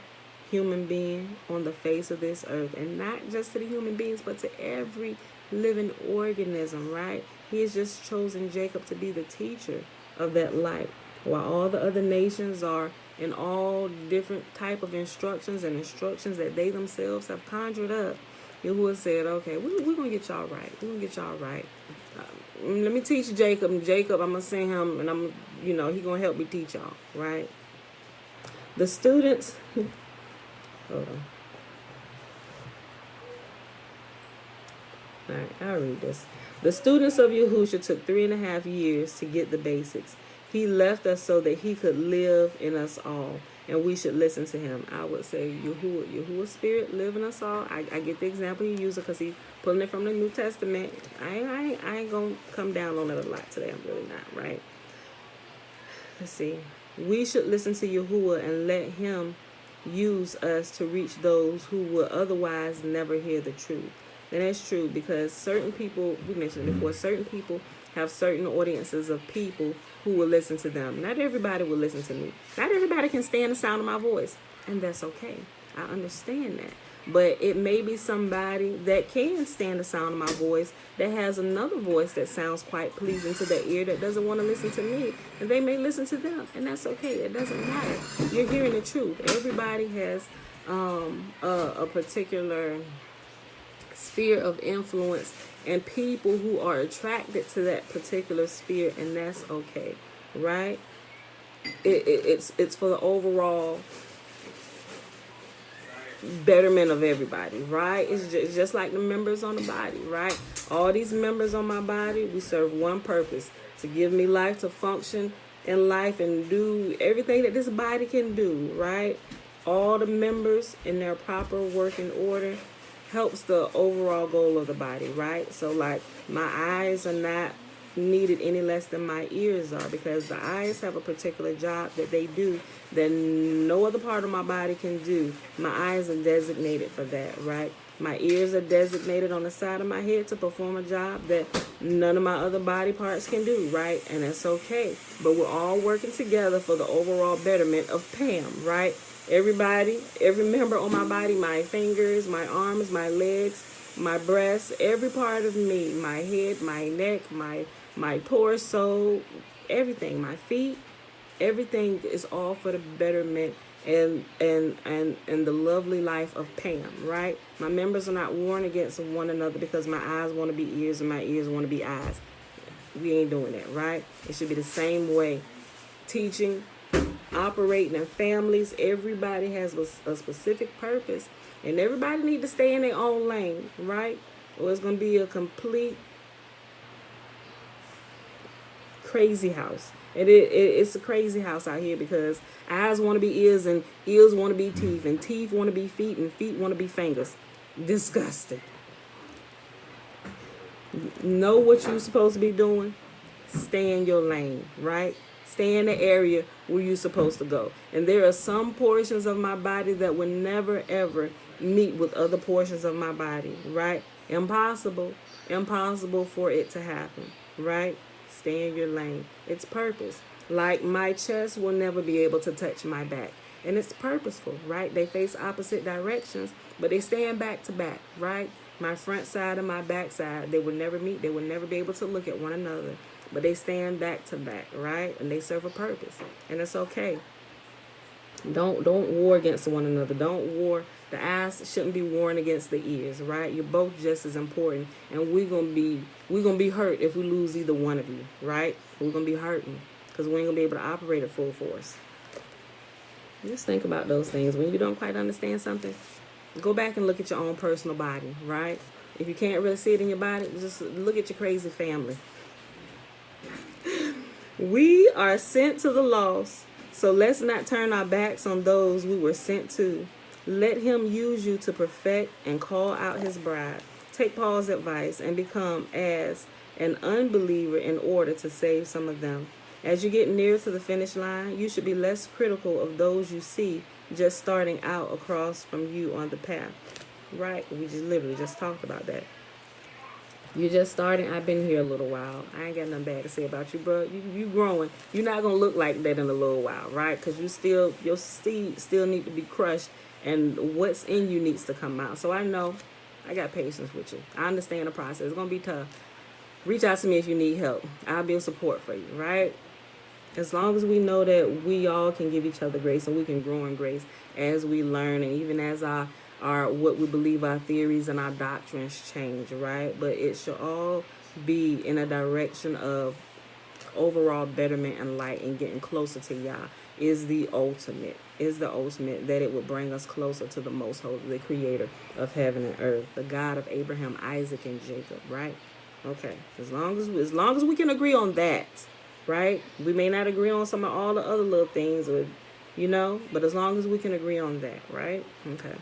human being on the face of this earth. And not just to the human beings, but to every living organism, right? He has just chosen Jacob to be the teacher of that life. While all the other nations are and all different type of instructions and instructions that they themselves have conjured up, Yahuwah said, okay, we're going to get y'all right. We're going to get y'all right. Let me teach Jacob. And Jacob, I'm going to send him, and he going to help me teach y'all, right? The students, hold on. All right, I'll read this. The students of Yahusha took 3.5 years to get the basics. He left us so that he could live in us all, and we should listen to him. I would say Yahuwah's spirit live in us all. I get the example he used because he's pulling it from the New Testament. I ain't going to come down on it a lot today. I'm really not, right? Let's see. We should listen to Yahuwah and let him use us to reach those who would otherwise never hear the truth. And that's true because certain people, we mentioned it before, certain people have certain audiences of people who will listen to them. Not everybody will listen to me. Not everybody can stand the sound of my voice. And that's okay. I understand that. But it may be somebody that can stand the sound of my voice that has another voice that sounds quite pleasing to their ear that doesn't want to listen to me. And they may listen to them. And that's okay. It doesn't matter. You're hearing the truth. Everybody has a particular sphere of influence and people who are attracted to that particular sphere, and that's okay, right? It's for the overall betterment of everybody, right? It's just like the members on the body, right? All these members on my body, we serve one purpose: to give me life, to function in life and do everything that this body can do, right? All the members in their proper working order helps the overall goal of the body, right? So like my eyes are not needed any less than my ears are, because the eyes have a particular job that they do that no other part of my body can do. My eyes are designated for that, right? My ears are designated on the side of my head to perform a job that none of my other body parts can do, right? And that's okay. But we're all working together for the overall betterment of Pam, right? Everybody, every member on my body, my fingers, my arms, my legs, my breasts, every part of me, my head, my neck, my torso, everything, my feet, everything is all for the betterment and the lovely life of Pam, right? My members are not warring against one another because my eyes want to be ears and my ears want to be eyes. We ain't doing that, right? It should be the same way. Teaching, operating in families, everybody has a specific purpose, and everybody need to stay in their own lane, right? Or it's going to be a complete crazy house. It's a crazy house out here because eyes want to be ears and ears want to be teeth and teeth want to be feet and feet want to be fingers. Disgusting. Know what you're supposed to be doing. Stay in your lane, right? Stay in the area where you're supposed to go. And there are some portions of my body that will never, ever meet with other portions of my body, right? Impossible for it to happen, right? Stay in your lane. It's purpose. Like my chest will never be able to touch my back. And it's purposeful, right? They face opposite directions, but they stand back to back, right? My front side and my back side, they will never meet. They will never be able to look at one another. But they stand back to back, right? And they serve a purpose. And it's okay. Don't war against one another. Don't war. The eyes shouldn't be warring against the ears, right? You're both just as important. And we're gonna be hurt if we lose either one of you, right? We're gonna be hurting because we ain't gonna be able to operate at full force. Just think about those things. When you don't quite understand something, go back and look at your own personal body, right? If you can't really see it in your body, just look at your crazy family. We are sent to the lost, so let's not turn our backs on those we were sent to. Let him use you to perfect and call out his bride. Take Paul's advice and become as an unbeliever in order to save some of them. As you get near to the finish line, you should be less critical of those you see just starting out across from you on the path. Right? We just literally just talked about that. You're just starting. I've been here a little while. I ain't got nothing bad to say about you, bro. You growing. You're not gonna look like that in a little while, right? Because your seed still need to be crushed, and what's in you needs to come out. So I know, I got patience with you. I understand the process. It's gonna be tough. Reach out to me if you need help. I'll be a support for you, right? As long as we know that we all can give each other grace and we can grow in grace as we learn, and even as our what we believe, our theories and our doctrines change, right? But it should all be in a direction of overall betterment and light, and getting closer to Yah is the ultimate, that it would bring us closer to the most holy, the creator of heaven and earth, the God of Abraham, Isaac, and Jacob, right? Okay. As long as we can agree on that, right? We may not agree on some of all the other little things, or but as long as we can agree on that, right? Okay.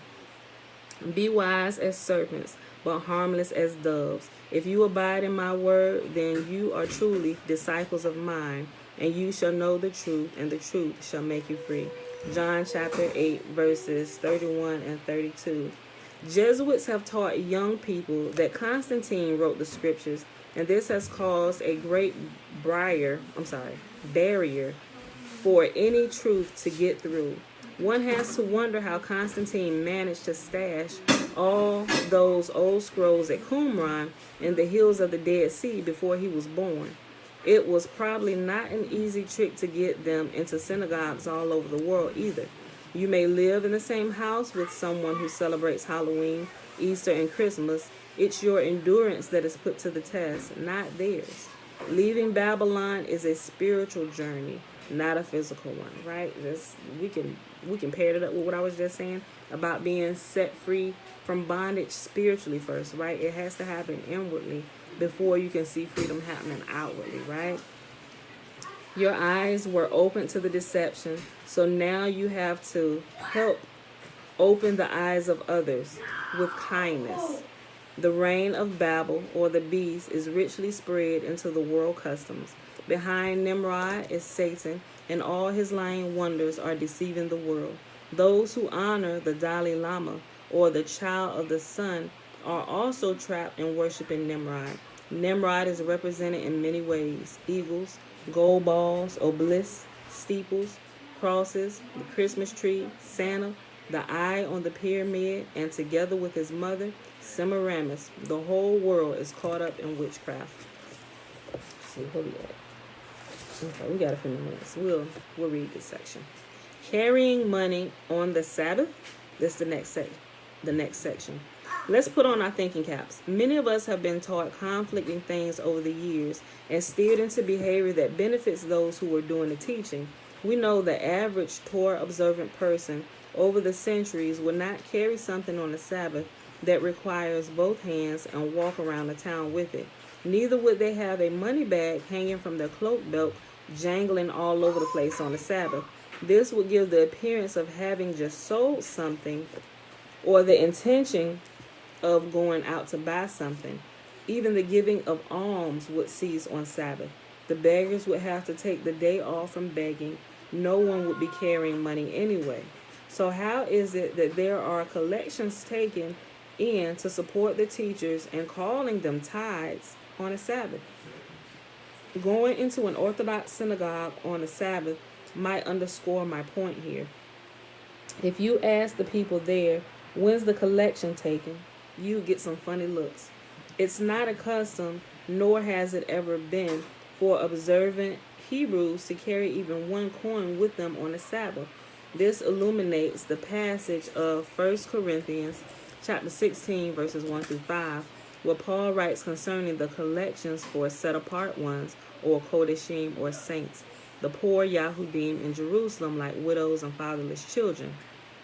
Be wise as serpents, but harmless as doves. If you abide in my word, then you are truly disciples of mine, and you shall know the truth, and the truth shall make you free. John chapter 8, verses 31 and 32. Jesuits have taught young people that Constantine wrote the scriptures, and this has caused a great barrier for any truth to get through. One has to wonder how Constantine managed to stash all those old scrolls at Qumran in the hills of the Dead Sea before he was born. It was probably not an easy trick to get them into synagogues all over the world either. You may live in the same house with someone who celebrates Halloween, Easter, and Christmas. It's your endurance that is put to the test, not theirs. Leaving Babylon is a spiritual journey, not a physical one, right? We can pair it up with what I was just saying about being set free from bondage spiritually first, right? It has to happen inwardly before you can see freedom happening outwardly, right? Your eyes were open to the deception, so now you have to help open the eyes of others with kindness. The reign of Babel, or the beast, is richly spread into the world customs. Behind Nimrod is Satan, and all his lying wonders are deceiving the world. Those who honor the Dalai Lama, or the child of the sun, are also trapped in worshiping Nimrod. Nimrod is represented in many ways: eagles, gold balls, obelisks, steeples, crosses, the Christmas tree, Santa, the eye on the pyramid, and together with his mother, Semiramis, the whole world is caught up in witchcraft. Let's see where we at. Okay, we got a few minutes. We'll read this section. Carrying money on the Sabbath. This is the next section. Let's put on our thinking caps. Many of us have been taught conflicting things over the years and steered into behavior that benefits those who are doing the teaching. We know the average Torah observant person over the centuries would not carry something on the Sabbath that requires both hands and walk around the town with it. Neither would they have a money bag hanging from their cloak belt, jangling all over the place on the Sabbath. This would give the appearance of having just sold something, or the intention of going out to buy something. Even the giving of alms would cease on Sabbath. The beggars would have to take the day off from begging. No one would be carrying money anyway. So how is it that there are collections taken in to support the teachers and calling them tithes on a Sabbath? Going into an Orthodox synagogue on a Sabbath might underscore my point here. If you ask the people there, when's the collection taken, you get some funny looks. It's not a custom, nor has it ever been, for observant Hebrews to carry even one coin with them on the Sabbath. This illuminates the passage of 1 Corinthians chapter 16, verses 1 through 5, where Paul writes concerning the collections for set-apart ones, or Kodeshim, or saints, the poor Yahudim in Jerusalem, like widows and fatherless children.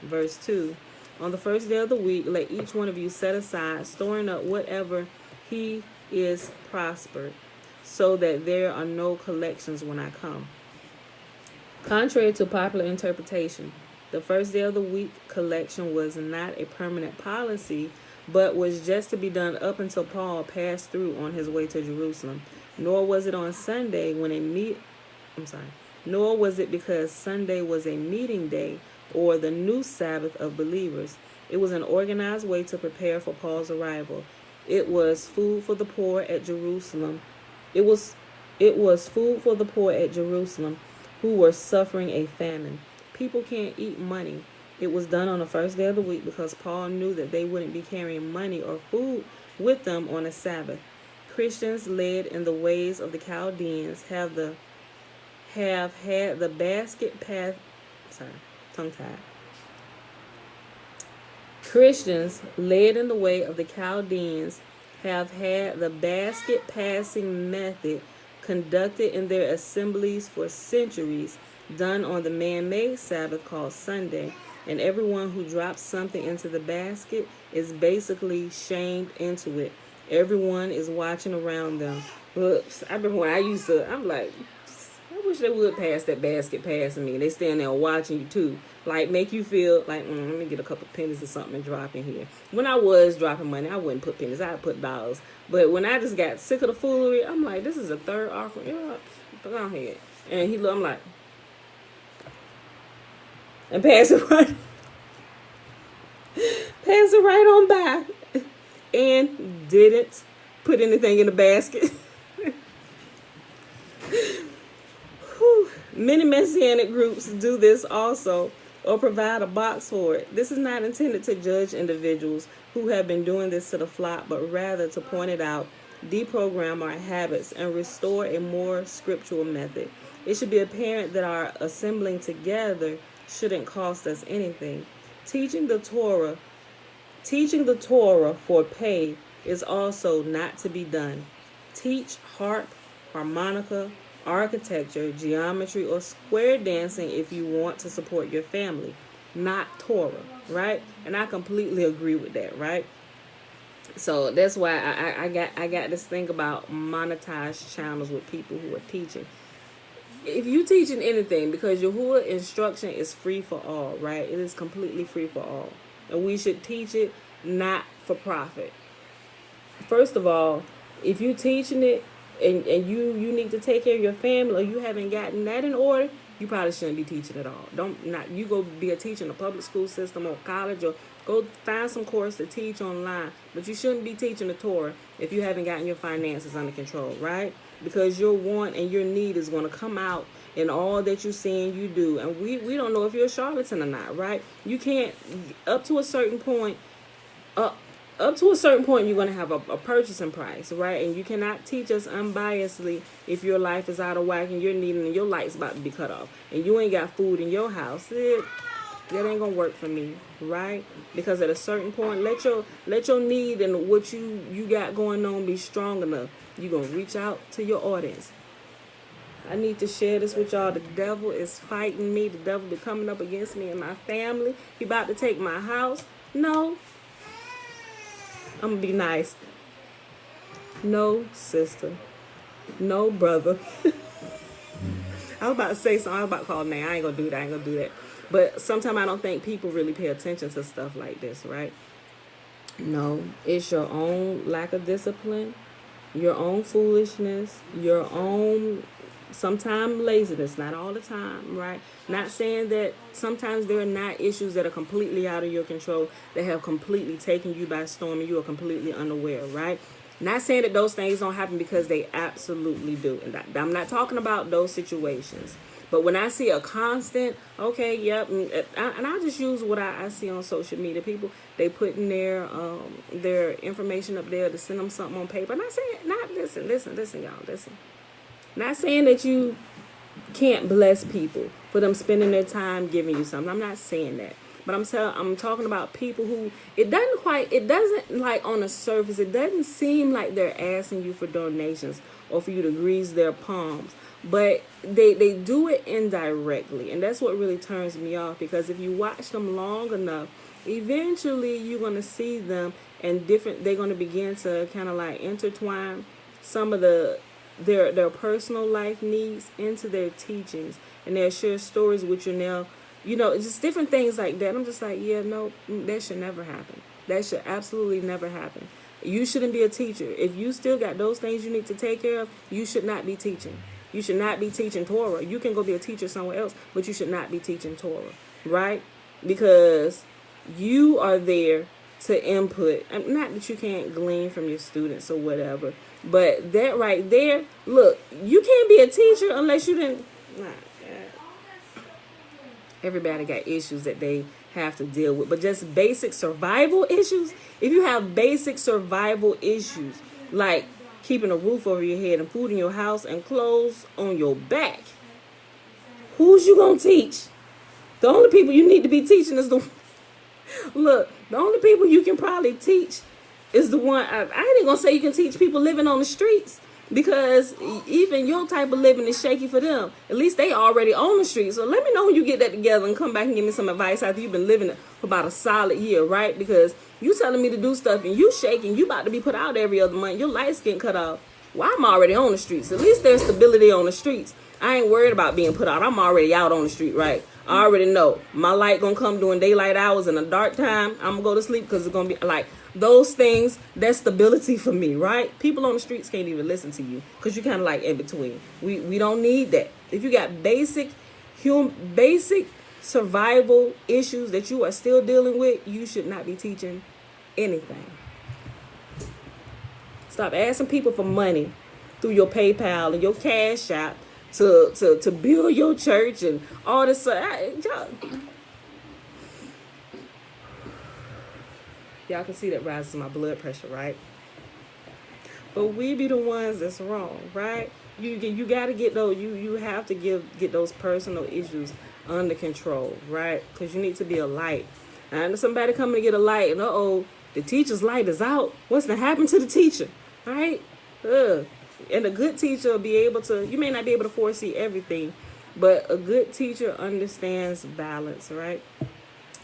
Verse 2, on the first day of the week, let each one of you set aside, storing up whatever he is prospered, so that there are no collections when I come. Contrary to popular interpretation, the first day of the week collection was not a permanent policy, but was just to be done up until Paul passed through on his way to Jerusalem. Nor was it on Sunday nor was it because Sunday was a meeting day or the new Sabbath of believers. It was an organized way to prepare for Paul's arrival. It was food for the poor at Jerusalem. It was food for the poor at Jerusalem who were suffering a famine. People can't eat money. It was done on the first day of the week because Paul knew that they wouldn't be carrying money or food with them on a Sabbath. Christians led in the ways of the Chaldeans have have had the basket pass. Sorry, tongue tied. Christians, led in the way of the Chaldeans, have had the basket passing method conducted in their assemblies for centuries, done on the man-made Sabbath called Sunday, and everyone who drops something into the basket is basically shamed into it. Everyone is watching around them. Look, I remember when I'm like, I wish they would pass that basket passing me. They stand there watching you too. Like, make you feel like, let me get a couple pennies or something and drop in here. When I was dropping money, I wouldn't put pennies. I'd put dollars. But when I just got sick of the foolery, I'm like, this is a third offering. Yeah, go ahead. And I'm like, and pass it right, pass it right on by. And didn't put anything in the basket. Many Messianic groups do this also, or provide a box for it. This is not intended to judge individuals who have been doing this to the flock, but rather to point it out, deprogram our habits, and restore a more scriptural method. It should be apparent that our assembling together shouldn't cost us anything. Teaching the Torah for pay is also not to be done. Teach harp, harmonica, architecture, geometry, or square dancing if you want to support your family, not Torah, right? And I completely agree with that, right? So that's why I got this thing about monetized channels with people who are teaching. If you teaching anything, because Yahuwah instruction is free for all, right? It is completely free for all. And we should teach it not for profit. First of all, if you teaching it and you need to take care of your family, or you haven't gotten that in order, you probably shouldn't be teaching at all. You go be a teacher in a public school system or college, or go find some course to teach online. But you shouldn't be teaching the Torah if you haven't gotten your finances under control, right? Because your want and your need is going to come out in all that you're seeing you do. And we don't know if you're a charlatan or not, right? You can't, up to a certain point, up to a certain point, you're going to have a purchasing price, right? And you cannot teach us unbiasedly if your life is out of whack and you're needing, and your light's about to be cut off, and you ain't got food in your house. That ain't gonna work for me, right? Because at a certain point, let your need and what you got going on be strong enough. You're gonna reach out to your audience. I need to share this with y'all. The devil is fighting me. The devil be coming up against me and my family. He about to take my house. No. I'm gonna be nice. No, sister. No, brother. I was about to say something. I was about to call name. I ain't gonna do that. But sometimes I don't think people really pay attention to stuff like this, right? No, it's your own lack of discipline, your own foolishness, your own sometimes laziness, not all the time, right? Not saying that sometimes there are not issues that are completely out of your control, that have completely taken you by storm and you are completely unaware, right? Not saying that those things don't happen, because they absolutely do. And I'm not talking about those situations. But when I see a constant, okay, yep, and I just use what I see on social media. People, they putting their information up there to send them something on paper. Listen, y'all, listen. Not saying that you can't bless people for them spending their time giving you something. I'm not saying that. But I'm talking about people who, it doesn't like on the surface, it doesn't seem like they're asking you for donations or for you to grease their palms. But they do it indirectly. And that's what really turns me off, because if you watch them long enough, eventually you're going to see them, and they're going to begin to kind of like intertwine some of their personal life needs into their teachings, and they'll share stories with you now, just different things like that. I'm just like, yeah, no, that should never happen. That should absolutely never happen. You shouldn't be a teacher. If you still got those things you need to take care of, you should not be teaching. You should not be teaching Torah. You can go be a teacher somewhere else, but you should not be teaching Torah, right? Because you are there to input. Not that you can't glean from your students or whatever, but that right there, look, you can't be a teacher unless you didn't. Everybody got issues that they have to deal with, but just basic survival issues. If you have basic survival issues, like keeping a roof over your head and food in your house and clothes on your back, Who's you gonna teach? The only people you need to be teaching is the look. The only people you can probably teach is the one. I ain't gonna say you can teach people living on the streets, because even your type of living is shaky for them. At least they already on the streets. So let me know when you get that together and come back and give me some advice after you've been living for about a solid year, right? Because you telling me to do stuff and you shaking, you about to be put out every other month. Your light skin cut off. Well, I'm already on the streets. At least there's stability on the streets. I ain't worried about being put out. I'm already out on the street, right? I already know my light gonna come during daylight hours. In the dark time, I'm gonna go to sleep because it's gonna be like those things. That's stability for me, right? People on the streets can't even listen to you because you're kind of like in between. We don't need that. If you got basic survival issues that you are still dealing with, you should not be teaching anything. Stop asking people for money through your PayPal and your Cash App to build your church and all this stuff. Y'all can see that rises my blood pressure, right? But we be the ones that's wrong, right? You gotta get those. You have to get those personal issues under control, right? Because you need to be a light. And somebody coming to get a light, and the teacher's light is out. What's gonna happen to the teacher, right? And a good teacher will be able to. You may not be able to foresee everything, but a good teacher understands balance, right?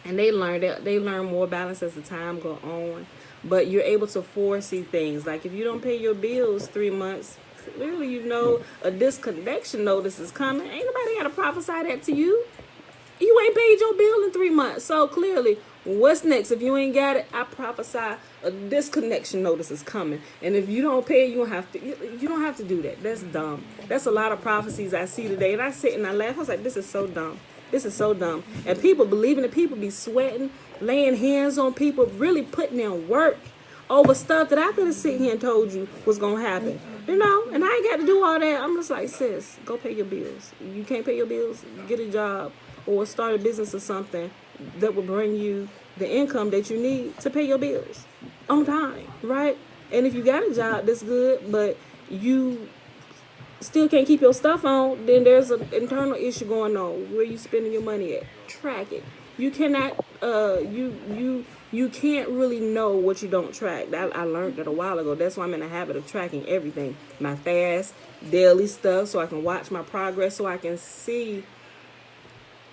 And they learn more balance as the time go on. But you're able to foresee things. Like if you don't pay your bills 3 months, clearly you know a disconnection notice is coming. Ain't nobody got to prophesy that to you. You ain't paid your bill in 3 months. So clearly, what's next? If you ain't got it, I prophesy a disconnection notice is coming. And if you don't pay, you don't have to do that. That's dumb. That's a lot of prophecies I see today. And I sit and I laugh. I was like, this is so dumb. This is so dumb. And people believing it, people be sweating, laying hands on people, really putting in work over stuff that I could have sit here and told you was going to happen. You know, and I ain't got to do all that. I'm just like, sis, go pay your bills. You can't pay your bills, get a job or start a business or something that will bring you the income that you need to pay your bills on time, right? And if you got a job that's good, but you still can't keep your stuff on, then there's an internal issue going on. Where you spending your money at? Track it. You cannot you can't really know what you don't track. I learned that a while ago. That's why I'm in the habit of tracking everything. My fast, daily stuff, so I can watch my progress, so I can see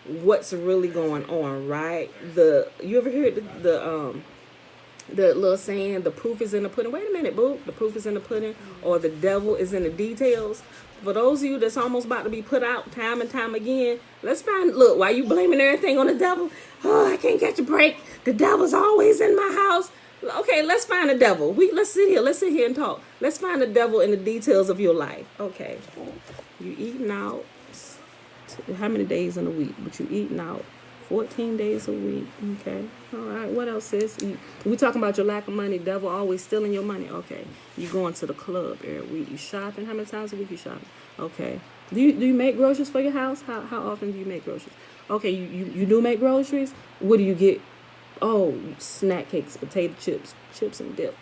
what's really going on, right? You ever heard the little saying, the proof is in the pudding? Wait a minute, boo. The proof is in the pudding, or the devil is in the details. For those of you that's almost about to be put out time and time again, look, why you blaming everything on the devil? Oh, I can't catch a break. The devil's always in my house. Okay, let's find the devil. Let's sit here and talk. Let's find the devil in the details of your life. Okay, you eating out. How many days in a week? But you eating out 14 days a week. Okay. All right. What else is? We talking about your lack of money. Devil always stealing your money. Okay. You going to the club every week. You shopping. How many times a week you shopping? Okay. Do you make groceries for your house? How often do you make groceries? Okay. You do make groceries. What do you get? Oh, snack cakes, potato chips and dip.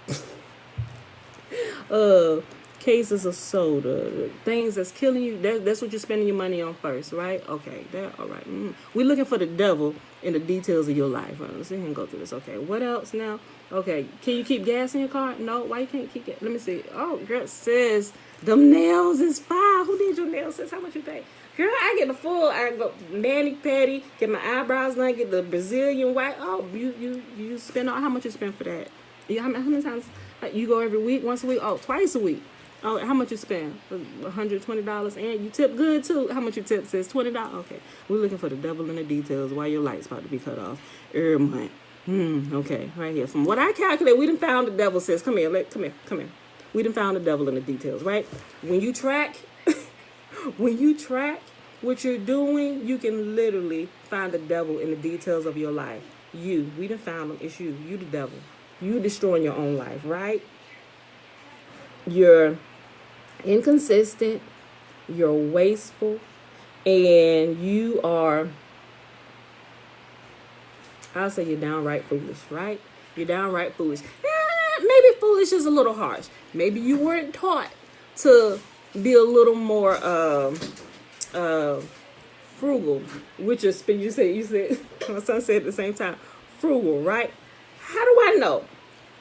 Cases of soda, things that's killing you. That's what you're spending your money on first, right? Okay, all right. We're looking for the devil in the details of your life. Let's see and go through this. Okay, what else now? Okay, can you keep gas in your car? No, why you can't keep gas? Let me see. Oh, girl says them nails is fine. Who did your nails? Says how much you pay? Girl, I get the full. I go mani pedi, get my eyebrows done, get the Brazilian white. Oh, you spend all how much you spend for that? How many times? You go every week, once a week? Oh, twice a week. Oh, how much you spend? $120, and you tip good too. How much you tip? Says $20. Okay, we're looking for the devil in the details. Why your light's about to be cut off every month? Okay, right here. From what I calculate, we done found the devil. Says, come here. We done found the devil in the details, right? When you track what you're doing, you can literally find the devil in the details of your life. We done found him. It's you. You the devil. You destroying your own life, right? You're inconsistent, you're wasteful, and you are, I'll say you're downright foolish, right? You're downright foolish. Maybe foolish is a little harsh. Maybe you weren't taught to be a little more frugal, which is, you said, my son said at the same time, frugal, right? How do I know?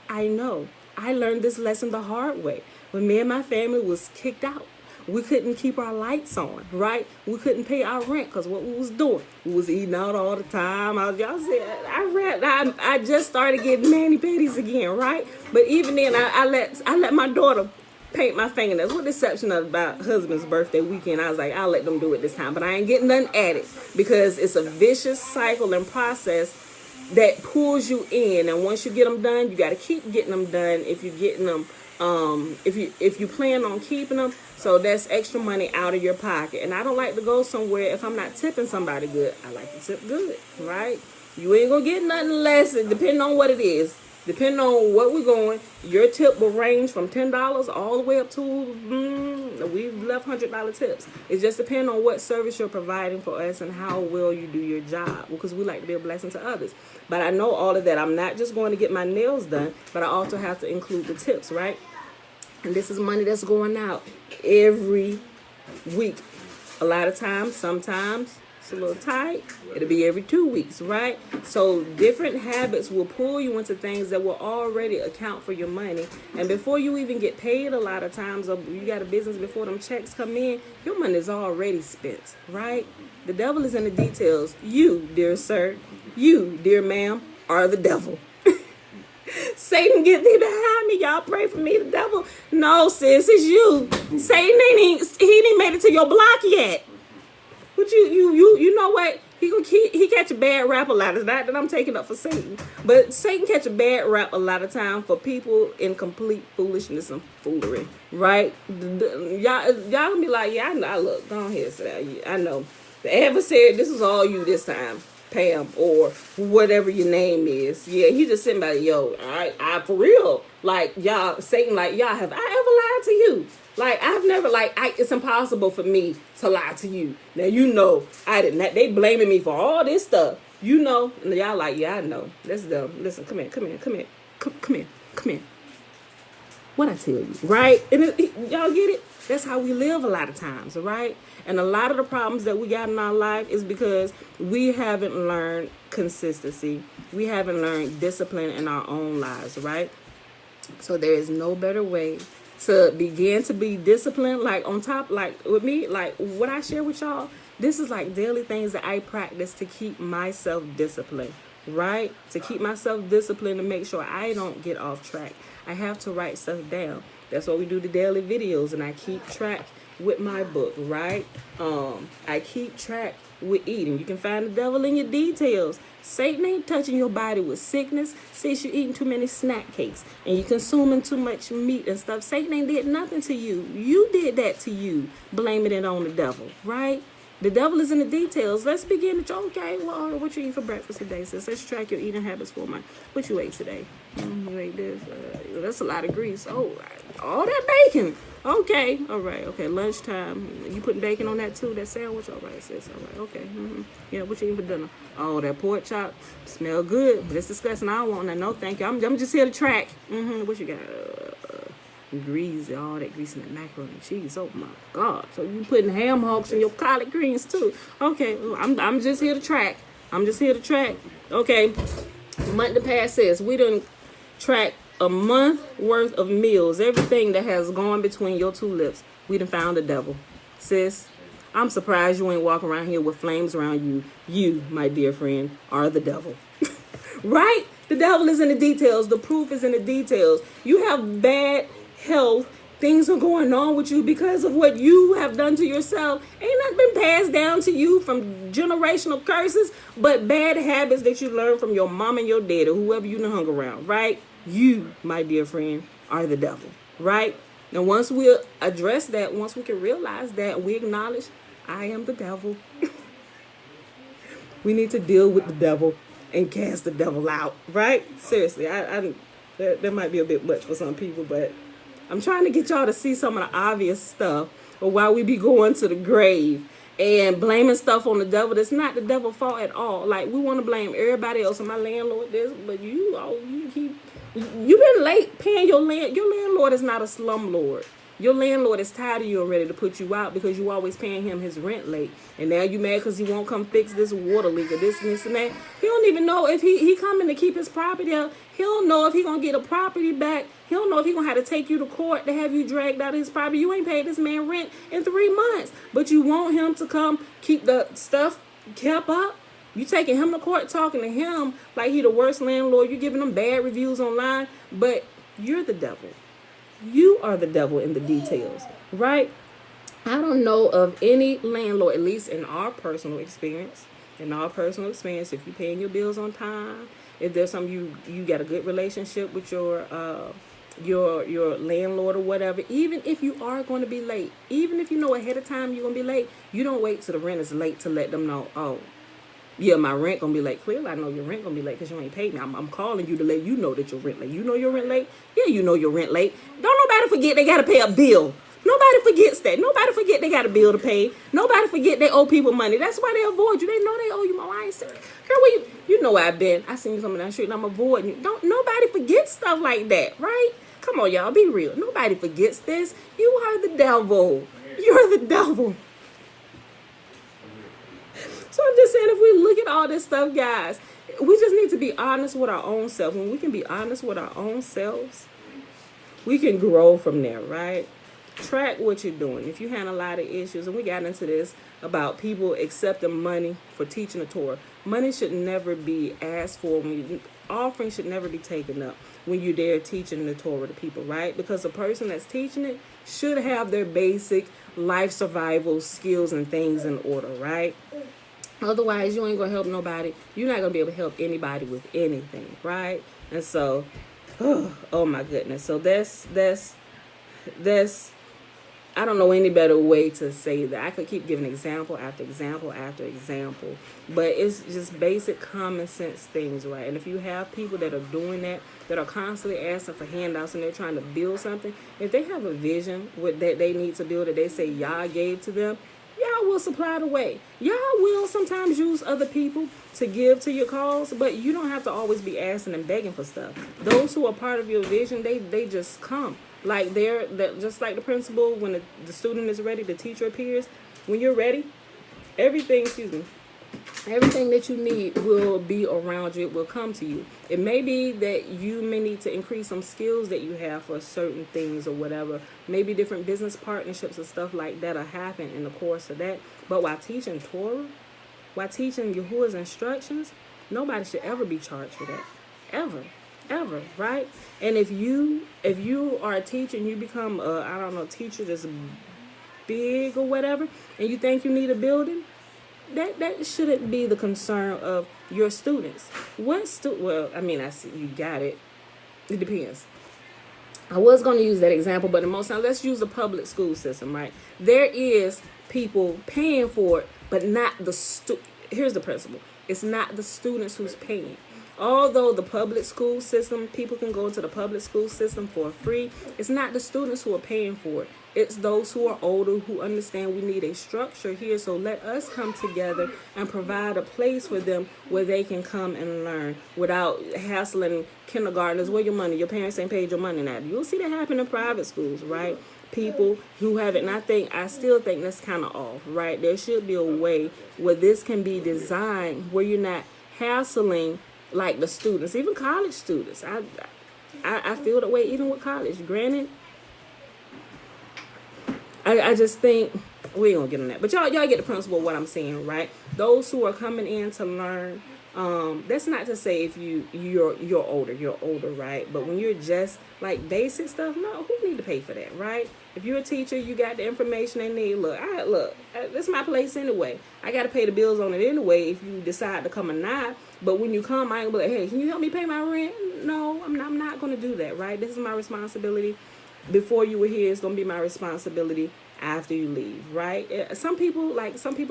I know. I learned this lesson the hard way. When me and my family was kicked out, we couldn't keep our lights on, right? We couldn't pay our rent because what we was doing, we was eating out all the time. Y'all said I just started getting mani-pedis again, right? But even then, I let my daughter paint my fingernails, with the exception of about husband's birthday weekend. I was like, I'll let them do it this time, but I ain't getting nothing added because it's a vicious cycle and process that pulls you in. And once you get them done, you got to keep getting them done. If you're getting them, if you plan on keeping them, so that's extra money out of your pocket. And I don't like to go somewhere if I'm not tipping somebody good. I like to tip good, right? You ain't gonna get nothing less, depending on what it is. Depending on what we're going, your tip will range from $10 all the way up to, we've left $100 tips. It just depends on what service you're providing for us and how well you do your job, because we like to be a blessing to others. But I know all of that. I'm not just going to get my nails done, but I also have to include the tips, right? And this is money that's going out every week. A lot of times, sometimes it's a little tight. It'll be every 2 weeks, right? So different habits will pull you into things that will already account for your money. And before you even get paid, a lot of times, or you got a business, before them checks come in, your money is already spent, right? The devil is in the details. You, dear sir, you, dear ma'am, are the devil. Satan, get thee behind me. Y'all pray for me, the devil. No, sis, it's you. Satan ain't made it to your block yet. But you know what? He catch a bad rap a lot. It's not that I'm taking up for Satan, but Satan catch a bad rap a lot of time for people in complete foolishness and foolery, right? Y'all gonna be like, yeah, I know. Look, go ahead, say I know. The adversary, this is all you this time, Pam, or whatever your name is. Yeah, he just sitting by, yo, I for real. Like, y'all, Satan, like, y'all, have I ever lied to you? Like, I've never, it's impossible for me to lie to you. Now, you know, I didn't. They blaming me for all this stuff. You know, and y'all like, yeah, I know. That's dumb. Listen, come here. What I tell you, right? And y'all get it? That's how we live a lot of times, right? And a lot of the problems that we got in our life is because we haven't learned consistency. We haven't learned discipline in our own lives, right? So there is no better way to begin to be disciplined, like on top, like with me, like what I share with y'all, this is like daily things that I practice to keep myself disciplined, right? To keep myself disciplined, to make sure I don't get off track. I have to write stuff down. That's why we do the daily videos, and I keep track with my book, right? I keep track with eating. You can find the devil in your details. Satan ain't touching your body with sickness. Since you're eating too many snack cakes and you're consuming too much meat and stuff, Satan ain't did nothing to you. You did that to you, blaming it on the devil, right? The devil is in the details. Let's begin with, okay, well, what you eat for breakfast today? So let's track your eating habits for a month. What you ate today? You ate this. That's a lot of grease. Oh, all that bacon. Okay, all right, okay, lunchtime. You putting bacon on that too, that sandwich? All right, sis, all right, okay. Yeah, what you eating for dinner? Oh, that pork chop. Smell good, but it's disgusting. I don't want that. No, thank you. I'm just here to track. What you got? Grease, all that grease in that macaroni and cheese. Oh my God! So you putting ham hocks in your collard greens too? Okay, I'm just here to track. Okay, month to pass says we done track a month worth of meals. Everything that has gone between your two lips, we done found the devil, sis. I'm surprised you ain't walking around here with flames around you. You, my dear friend, are the devil, right? The devil is in the details. The proof is in the details. You have bad health. Things are going on with you because of what you have done to yourself. Ain't nothing been passed down to you from generational curses, but bad habits that you learned from your mom and your dad or whoever you done hung around, right? You, my dear friend, are the devil, right? And once we address that, once we can realize that, we acknowledge, I am the devil. We need to deal with the devil and cast the devil out, right? Seriously, that might be a bit much for some people, but I'm trying to get y'all to see some of the obvious stuff or why we be going to the grave and blaming stuff on the devil. That's not the devil's fault at all. Like, we want to blame everybody else and my landlord this, but you've been late paying your land. Your landlord is not a slumlord. Your landlord is tired of you and ready to put you out because you always paying him his rent late. And now you mad because he won't come fix this water leak or this and this and that. He don't even know if he coming to keep his property up. He don't know if he going to get a property back. He don't know if he going to have to take you to court to have you dragged out of his property. You ain't paid this man rent in 3 months. But you want him to come keep the stuff kept up. You taking him to court, talking to him like he the worst landlord. You giving him bad reviews online. But you're the devil. You are the devil in the details, right? I don't know of any landlord, at least in our personal experience, if you're paying your bills on time, if there's something you got a good relationship with your landlord or whatever, even if you are going to be late, even if you know ahead of time you're going to be late, you don't wait till the rent is late to let them know, oh, yeah, my rent gonna be late. Clearly, I know your rent gonna be late because you ain't paid me. I'm calling you to let you know that your rent late. You know your rent late? Yeah, you know your rent late. Don't nobody forget they gotta pay a bill. Nobody forgets that. Nobody forget they got a bill to pay. Nobody forget they owe people money. That's why they avoid you. They know they owe you money. I ain't saying, girl, where you know where I've been. I seen you coming down the street and I'm avoiding you. Don't nobody forget stuff like that, right? Come on, y'all, be real. Nobody forgets this. You are the devil. You're the devil. So I'm just saying, if we look at all this stuff, guys, we just need to be honest with our own self. When we can be honest with our own selves, we can grow from there, right? Track what you're doing. If you had a lot of issues, and we got into this about people accepting money for teaching the Torah, money should never be asked for. Offering should never be taken up when you're there teaching the Torah to people, right? Because the person that's teaching it should have their basic life survival skills and things in order, right? Otherwise, you ain't going to help nobody. You're not going to be able to help anybody with anything, right? And so, oh my goodness. So that's, I don't know any better way to say that. I could keep giving example after example after example, but it's just basic common sense things, right? And if you have people that are doing that are constantly asking for handouts and they're trying to build something, if they have a vision that they need to build that they say Yah gave to them, Y'all will supply the way. Y'all will sometimes use other people to give to your cause, but you don't have to always be asking and begging for stuff. Those who are part of your vision, they just come. Like just like the principal, when the student is ready, the teacher appears. When you're ready, everything that you need will be around you. It will come to you. It may be that you may need to increase some skills that you have for certain things or whatever. Maybe different business partnerships and stuff like that will happen in the course of that. But while teaching Torah, while teaching Yahuwah's instructions, nobody should ever be charged for that. Ever, right? And if you are a teacher and you become a teacher that's big or whatever, and you think you need a building, that shouldn't be the concern of your students. I see you got it. It depends. I was going to use that example, but in most times, let's use the public school system, right? There is people paying for it, but not the here's the principle. It's not the students who's paying. Although the public school system, people can go into the public school system for free, it's not the students who are paying for it. It's those who are older who understand we need a structure here. So let us come together and provide a place for them where they can come and learn without hassling kindergartners. Where your money? Your parents ain't paid your money now. You'll see that happen in private schools, right? People who have it. And I still think that's kind of off, right? There should be a way where this can be designed where you're not hassling like the students, even college students. I feel the way even with college. Granted, I just think we ain't gonna get on that. But y'all get the principle of what I'm saying, right? Those who are coming in to learn, that's not to say if you're older, right? But when you're just like basic stuff, no, who need to pay for that, right? If you're a teacher, you got the information they need. Look, this is my place anyway. I got to pay the bills on it anyway if you decide to come or not. But when you come, I ain't be like, hey, can you help me pay my rent? No, I'm not going to do that, right? This is my responsibility. Before you were here, it's going to be my responsibility after you leave, right? Some people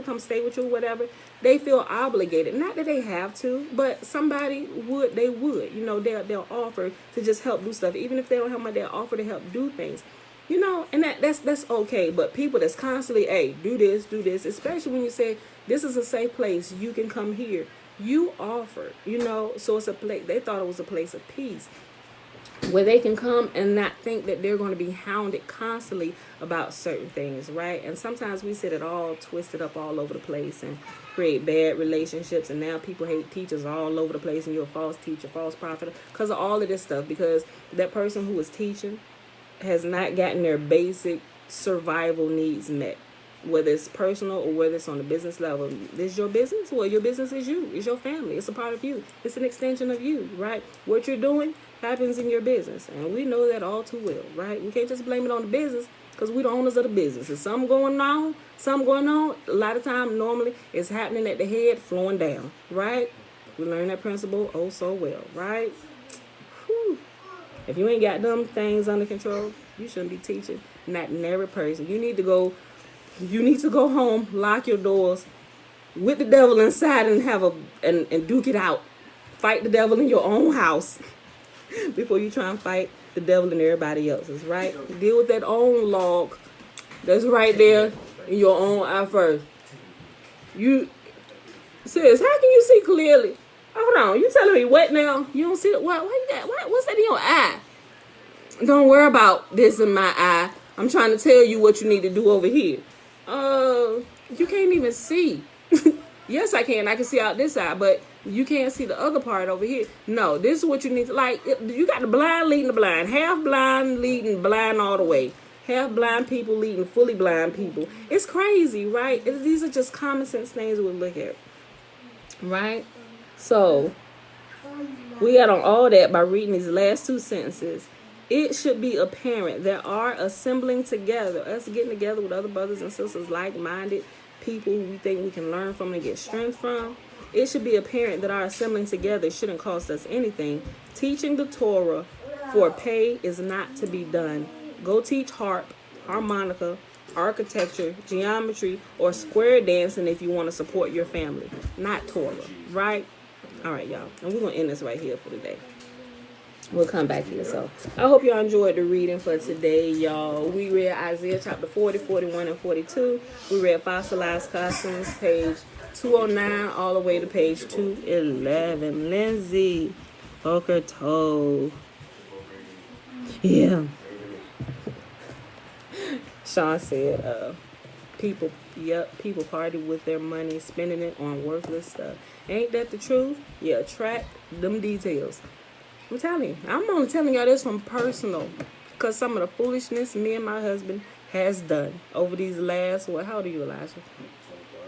come stay with you or whatever. They feel obligated. Not that they have to, but somebody would. You know, they'll offer to just help do stuff. Even if they don't help me, they'll offer to help do things. You know, and that's okay. But people that's constantly, hey, do this, especially when you say this is a safe place, you can come here. You offered, you know, so it's a place. They thought it was a place of peace. where they can come and not think that they're going to be hounded constantly about certain things, right? And sometimes we sit it all twisted up all over the place and create bad relationships, and now people hate teachers all over the place, and you're a false teacher, false prophet, because of all of this stuff, because that person who is teaching has not gotten their basic survival needs met, whether it's personal or whether it's on the business level. This is your business? Well, your business is you. It's your family. It's a part of you. It's an extension of you, right? What you're doing happens in your business, and we know that all too well, right? We can't just blame it on the business, because we're the owners of the business. If something going on, a lot of time, normally, it's happening at the head, flowing down, right? We learn that principle oh so well, right? Whew. If you ain't got them things under control, you shouldn't be teaching. Not in every person. You need to go home, lock your doors with the devil inside, and and duke it out. Fight the devil in your own house before you try and fight the devil and everybody else's, right? Deal with that own log that's right there in your own eye first. You, sis, how can you see clearly? Hold on, you telling me what now? You don't see it? What you got? What's that in your eye? Don't worry about this in my eye. I'm trying to tell you what you need to do over here. You can't even see. Yes, I can. I can see out this eye, but you can't see the other part over here. No, this is what you need to, like, you got the blind leading the blind. Half blind leading blind all the way. Half blind people leading fully blind people. It's crazy, right? These are just common sense things we look at, right? So, we got on all that by reading these last two sentences. It should be apparent that our assembling together, us getting together with other brothers and sisters, like-minded people who we think we can learn from and get strength from, it should be apparent that our assembling together shouldn't cost us anything. Teaching the Torah for pay is not to be done. Go teach harp, harmonica, architecture, geometry, or square dancing if you want to support your family. Not Torah, right? All right, y'all. And we're going to end this right here for today. We'll come back here. So I hope y'all enjoyed the reading for today, y'all. We read Isaiah chapter 40, 41, and 42. We read Fossilized Customs, page 209, all the way to page 211. Lindsay, Boker Toe. Yeah. Sean said, people party with their money, spending it on worthless stuff. Ain't that the truth? Yeah, track them details. I'm telling you, I'm only telling y'all this from personal, because some of the foolishness me and my husband has done over these last, how old are you, Elijah?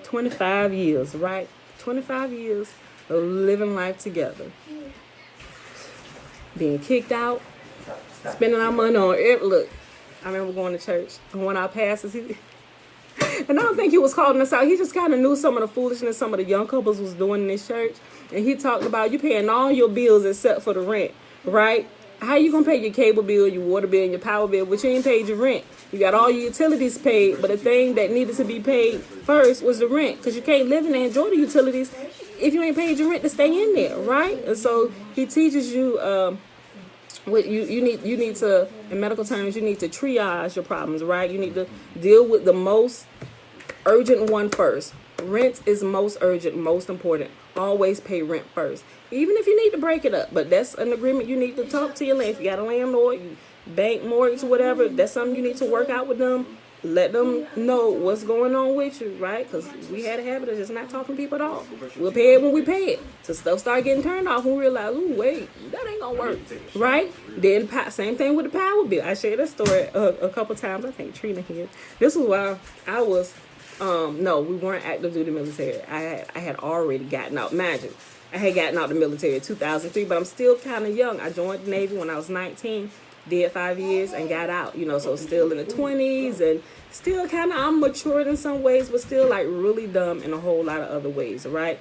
25 years, right? 25 years of living life together. Being kicked out, spending our money on it. Look, I remember going to church, and one of our pastors, and I don't think he was calling us out. He just kind of knew some of the foolishness some of the young couples was doing in this church. And he talked about you paying all your bills except for the rent, right? How you going to pay your cable bill, your water bill, and your power bill, but you ain't paid your rent? You got all your utilities paid, but the thing that needed to be paid first was the rent, because you can't live in there and enjoy the utilities if you ain't paid your rent to stay in there, right? And so he teaches you what you need to, in medical terms, you need to triage your problems, right? You need to deal with the most urgent one first. Rent is most urgent, most important. Always pay rent first, even if you need to break it up. But that's an agreement you need to talk to your landlord. If you got a landlord, bank, mortgage, whatever, that's something you need to work out with them. Let them know what's going on with you, right? Because we had a habit of just not talking to people at all. We'll pay it when we pay it. So stuff start getting turned off when we realize, ooh, wait, that ain't gonna work, right? Then same thing with the power bill. I shared that story a couple times. I think Trina here. This was while I was. No, we weren't active duty military. I had already gotten out. Imagine, I had gotten out the military in 2003, but I'm still kind of young. I joined the Navy when I was 19, did 5 years, and got out. So still in the 20s, and still kind of, I'm matured in some ways, but still like really dumb in a whole lot of other ways, right?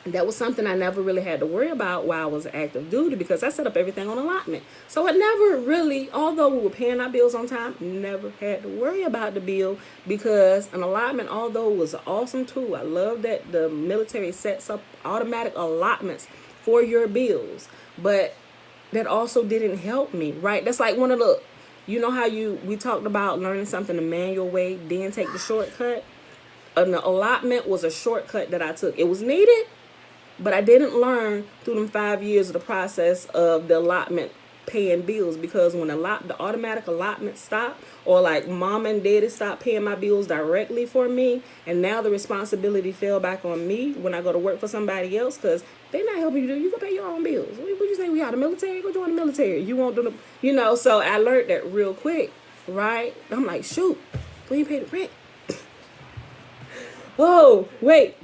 That was something I never really had to worry about while I was active duty, because I set up everything on allotment. So it never really, although we were paying our bills on time, never had to worry about the bill, because an allotment, although it was an awesome tool, I love that the military sets up automatic allotments for your bills, but that also didn't help me, right? That's like one of the, how we talked about learning something the manual way, then take the shortcut. An allotment was a shortcut that I took. It was needed, but I didn't learn through them 5 years of the process of the allotment paying bills, because when the automatic allotment stopped, or like mom and daddy stopped paying my bills directly for me, and now the responsibility fell back on me when I go to work for somebody else, because they're not helping you do. You can pay your own bills. What you say? We out of the military? Go join the military. You want them to, So I learned that real quick, right? I'm like, shoot, we ain't paid the rent. Oh, wait.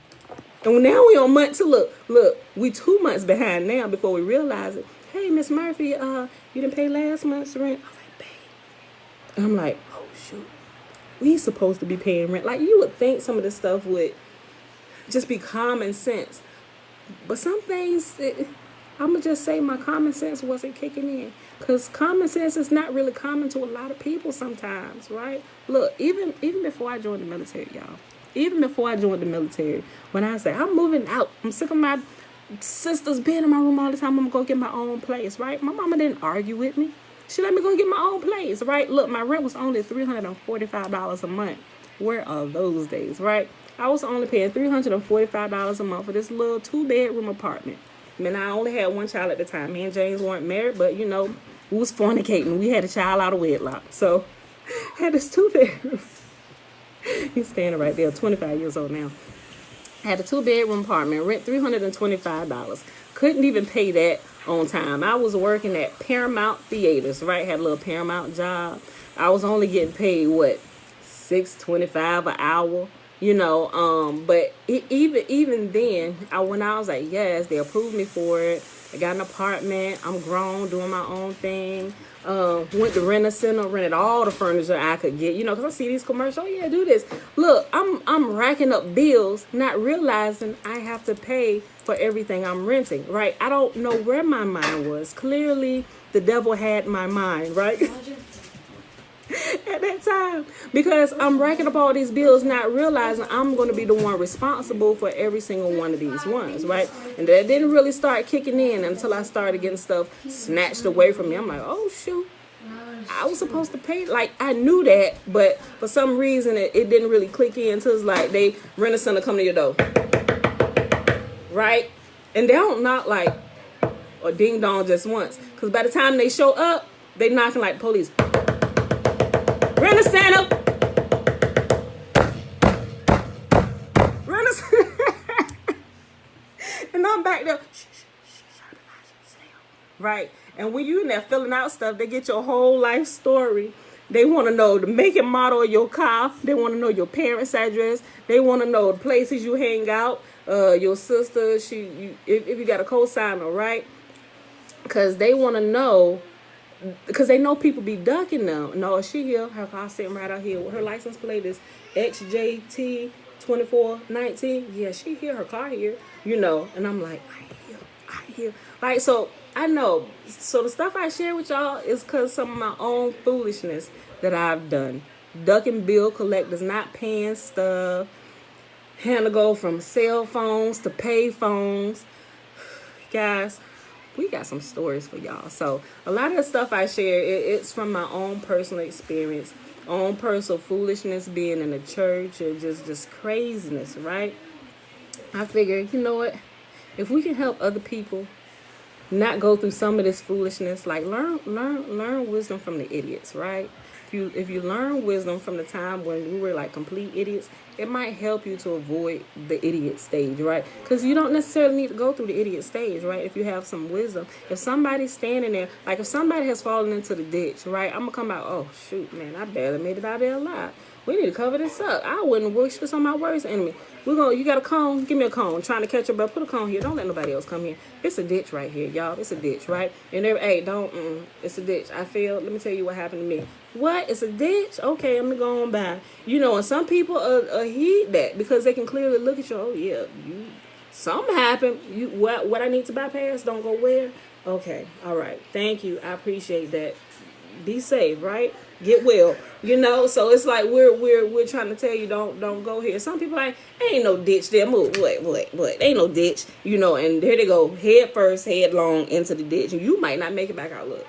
And now we on month 2. Look, we 2 months behind now before we realize it. Hey, Miss Murphy, you didn't pay last month's rent. I'm like, babe. And I'm like, oh, shoot. We supposed to be paying rent. Like, you would think some of this stuff would just be common sense. But some things, I'm going to just say my common sense wasn't kicking in. Because common sense is not really common to a lot of people sometimes, right? Look, even before I joined the military, y'all. Even before I joined the military, when I said, I'm moving out. I'm sick of my sisters being in my room all the time. I'm going to go get my own place, right? My mama didn't argue with me. She let me go get my own place, right? Look, my rent was only $345 a month. Where are those days, right? I was only paying $345 a month for this little 2-bedroom apartment. I mean, I only had one child at the time. Me and James weren't married, but, we was fornicating. We had a child out of wedlock. So, I had this 2-bedroom. He's standing right there, 25 years old now. I had a 2-bedroom apartment, rent $325. Couldn't even pay that on time. I was working at Paramount Theaters, right? Had a little Paramount job. I was only getting paid, $6.25 an hour, but even then, when I was like, yes, they approved me for it. I got an apartment. I'm grown, doing my own thing. Went to rent a center, rented all the furniture I could get, because I see these commercials. Oh yeah, do this. Look, I'm racking up bills, not realizing I have to pay for everything I'm renting, right? I don't know where my mind was. Clearly, the devil had my mind, right? At that time, because I'm racking up all these bills, not realizing I'm going to be the one responsible for every single one of these ones, right? And that didn't really start kicking in until I started getting stuff snatched away from me. I'm like, oh shoot, I was supposed to pay. Like, I knew that, but for some reason it didn't really click in until it's like they rent a center come to your door, right? And they don't knock like or ding dong just once, because by the time they show up, they knocking like the police. Run a center. Run a center. And I'm back there. Right. And when you in there filling out stuff, they get your whole life story. They want to know the make and model of your car. They want to know your parents' address. They want to know the places you hang out. Your sister, if you got a co-signer, right? Because they want to know. Because they know people be ducking them. No, she here. Her car sitting right out here. Her license plate is XJT2419. Yeah, she here. Her car here. And I'm like, I hear. Like, so I know. So the stuff I share with y'all is because some of my own foolishness that I've done. Ducking bill collectors, not paying stuff. Had to go from cell phones to pay phones. Guys, we got some stories for y'all. So a lot of the stuff I share, it's from my own personal experience, own personal foolishness, being in the church, or just craziness, right? I figure, you know what? If we can help other people not go through some of this foolishness, like learn wisdom from the idiots, right? If you learn wisdom from the time when we were like complete idiots, it might help you to avoid the idiot stage, right? Because you don't necessarily need to go through the idiot stage, right? If you have some wisdom. If somebody's standing there, like if somebody has fallen into the ditch, right? I'm going to come out, oh, shoot, man, I barely made it out there alive. We need to cover this up. I wouldn't wish this on my worst enemy. You got a cone? Give me a cone. Trying to catch your breath. Put a cone here. Don't let nobody else come here. It's a ditch right here, y'all. It's a ditch, right? And it's a ditch. I feel, let me tell you what happened to me. What? It's a ditch? Okay, I'm going to go on by. And some people heed that because they can clearly look at you. Oh, yeah, something happened. What I need to bypass don't go where? Okay, all right. Thank you. I appreciate that. Be safe, right? Get well, so it's like we're trying to tell you don't go here. Some people like, ain't no ditch there. Move, what? Ain't no ditch, and there they go, head first, headlong into the ditch, and you might not make it back out. Look,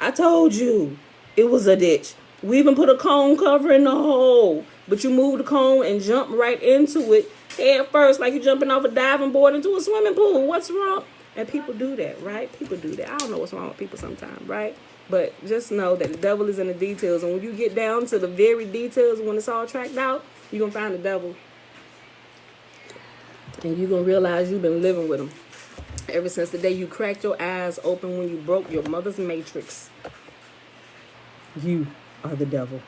I told you it was a ditch. We even put a cone cover in the hole, but you move the cone and jump right into it head first, like you're jumping off a diving board into a swimming pool. What's wrong? And people do that, right? People do that. I don't know what's wrong with people sometimes, right? But just know that the devil is in the details. And when you get down to the very details, when it's all tracked out, you're going to find the devil. And you're going to realize you've been living with him ever since the day you cracked your eyes open when you broke your mother's matrix. You are the devil.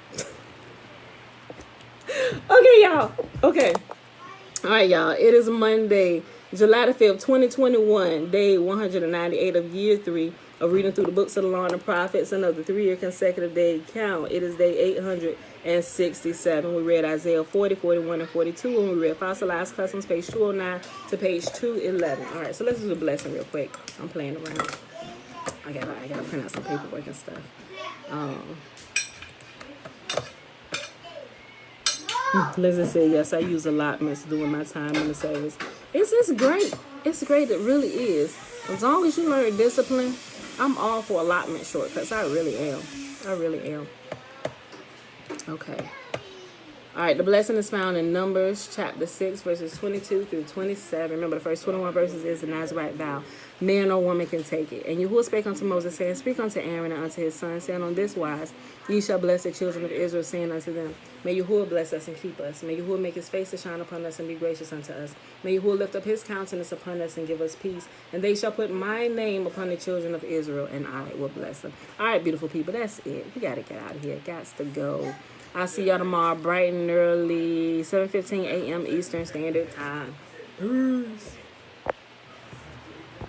Okay, y'all. Okay. All right, y'all. It is Monday, July the 5th, 2021, day 198 of year 3 of reading through the books of the law and the prophets and of the 3-year consecutive day count. It is day 867. We read Isaiah 40, 41, and 42, and we read Fossilized Customs, page 209 to page 211. All right, so let's do the blessing real quick. I'm playing around. I gotta print out some paperwork and stuff. Let's just say, yes, I use allotments during my time in the service. It's great. It's great. It really is. As long as you learn discipline, I'm all for allotment shortcuts. I really am. I really am. Okay. All right, the blessing is found in Numbers chapter 6, verses 22 through 27. Remember, the first 21 verses is the Nazarite vow. Man or woman can take it. And Yahuwah spake unto Moses, saying, Speak unto Aaron and unto his sons, saying, On this wise ye shall bless the children of Israel, saying unto them, May Yahuwah bless us and keep us. May Yahuwah make his face to shine upon us and be gracious unto us. May Yahuwah lift up his countenance upon us and give us peace. And they shall put my name upon the children of Israel, and I will bless them. All right, beautiful people, that's it. We got to get out of here. Got to go. I'll see y'all tomorrow bright and early, 7:15 a.m. Eastern Standard Time. Peace.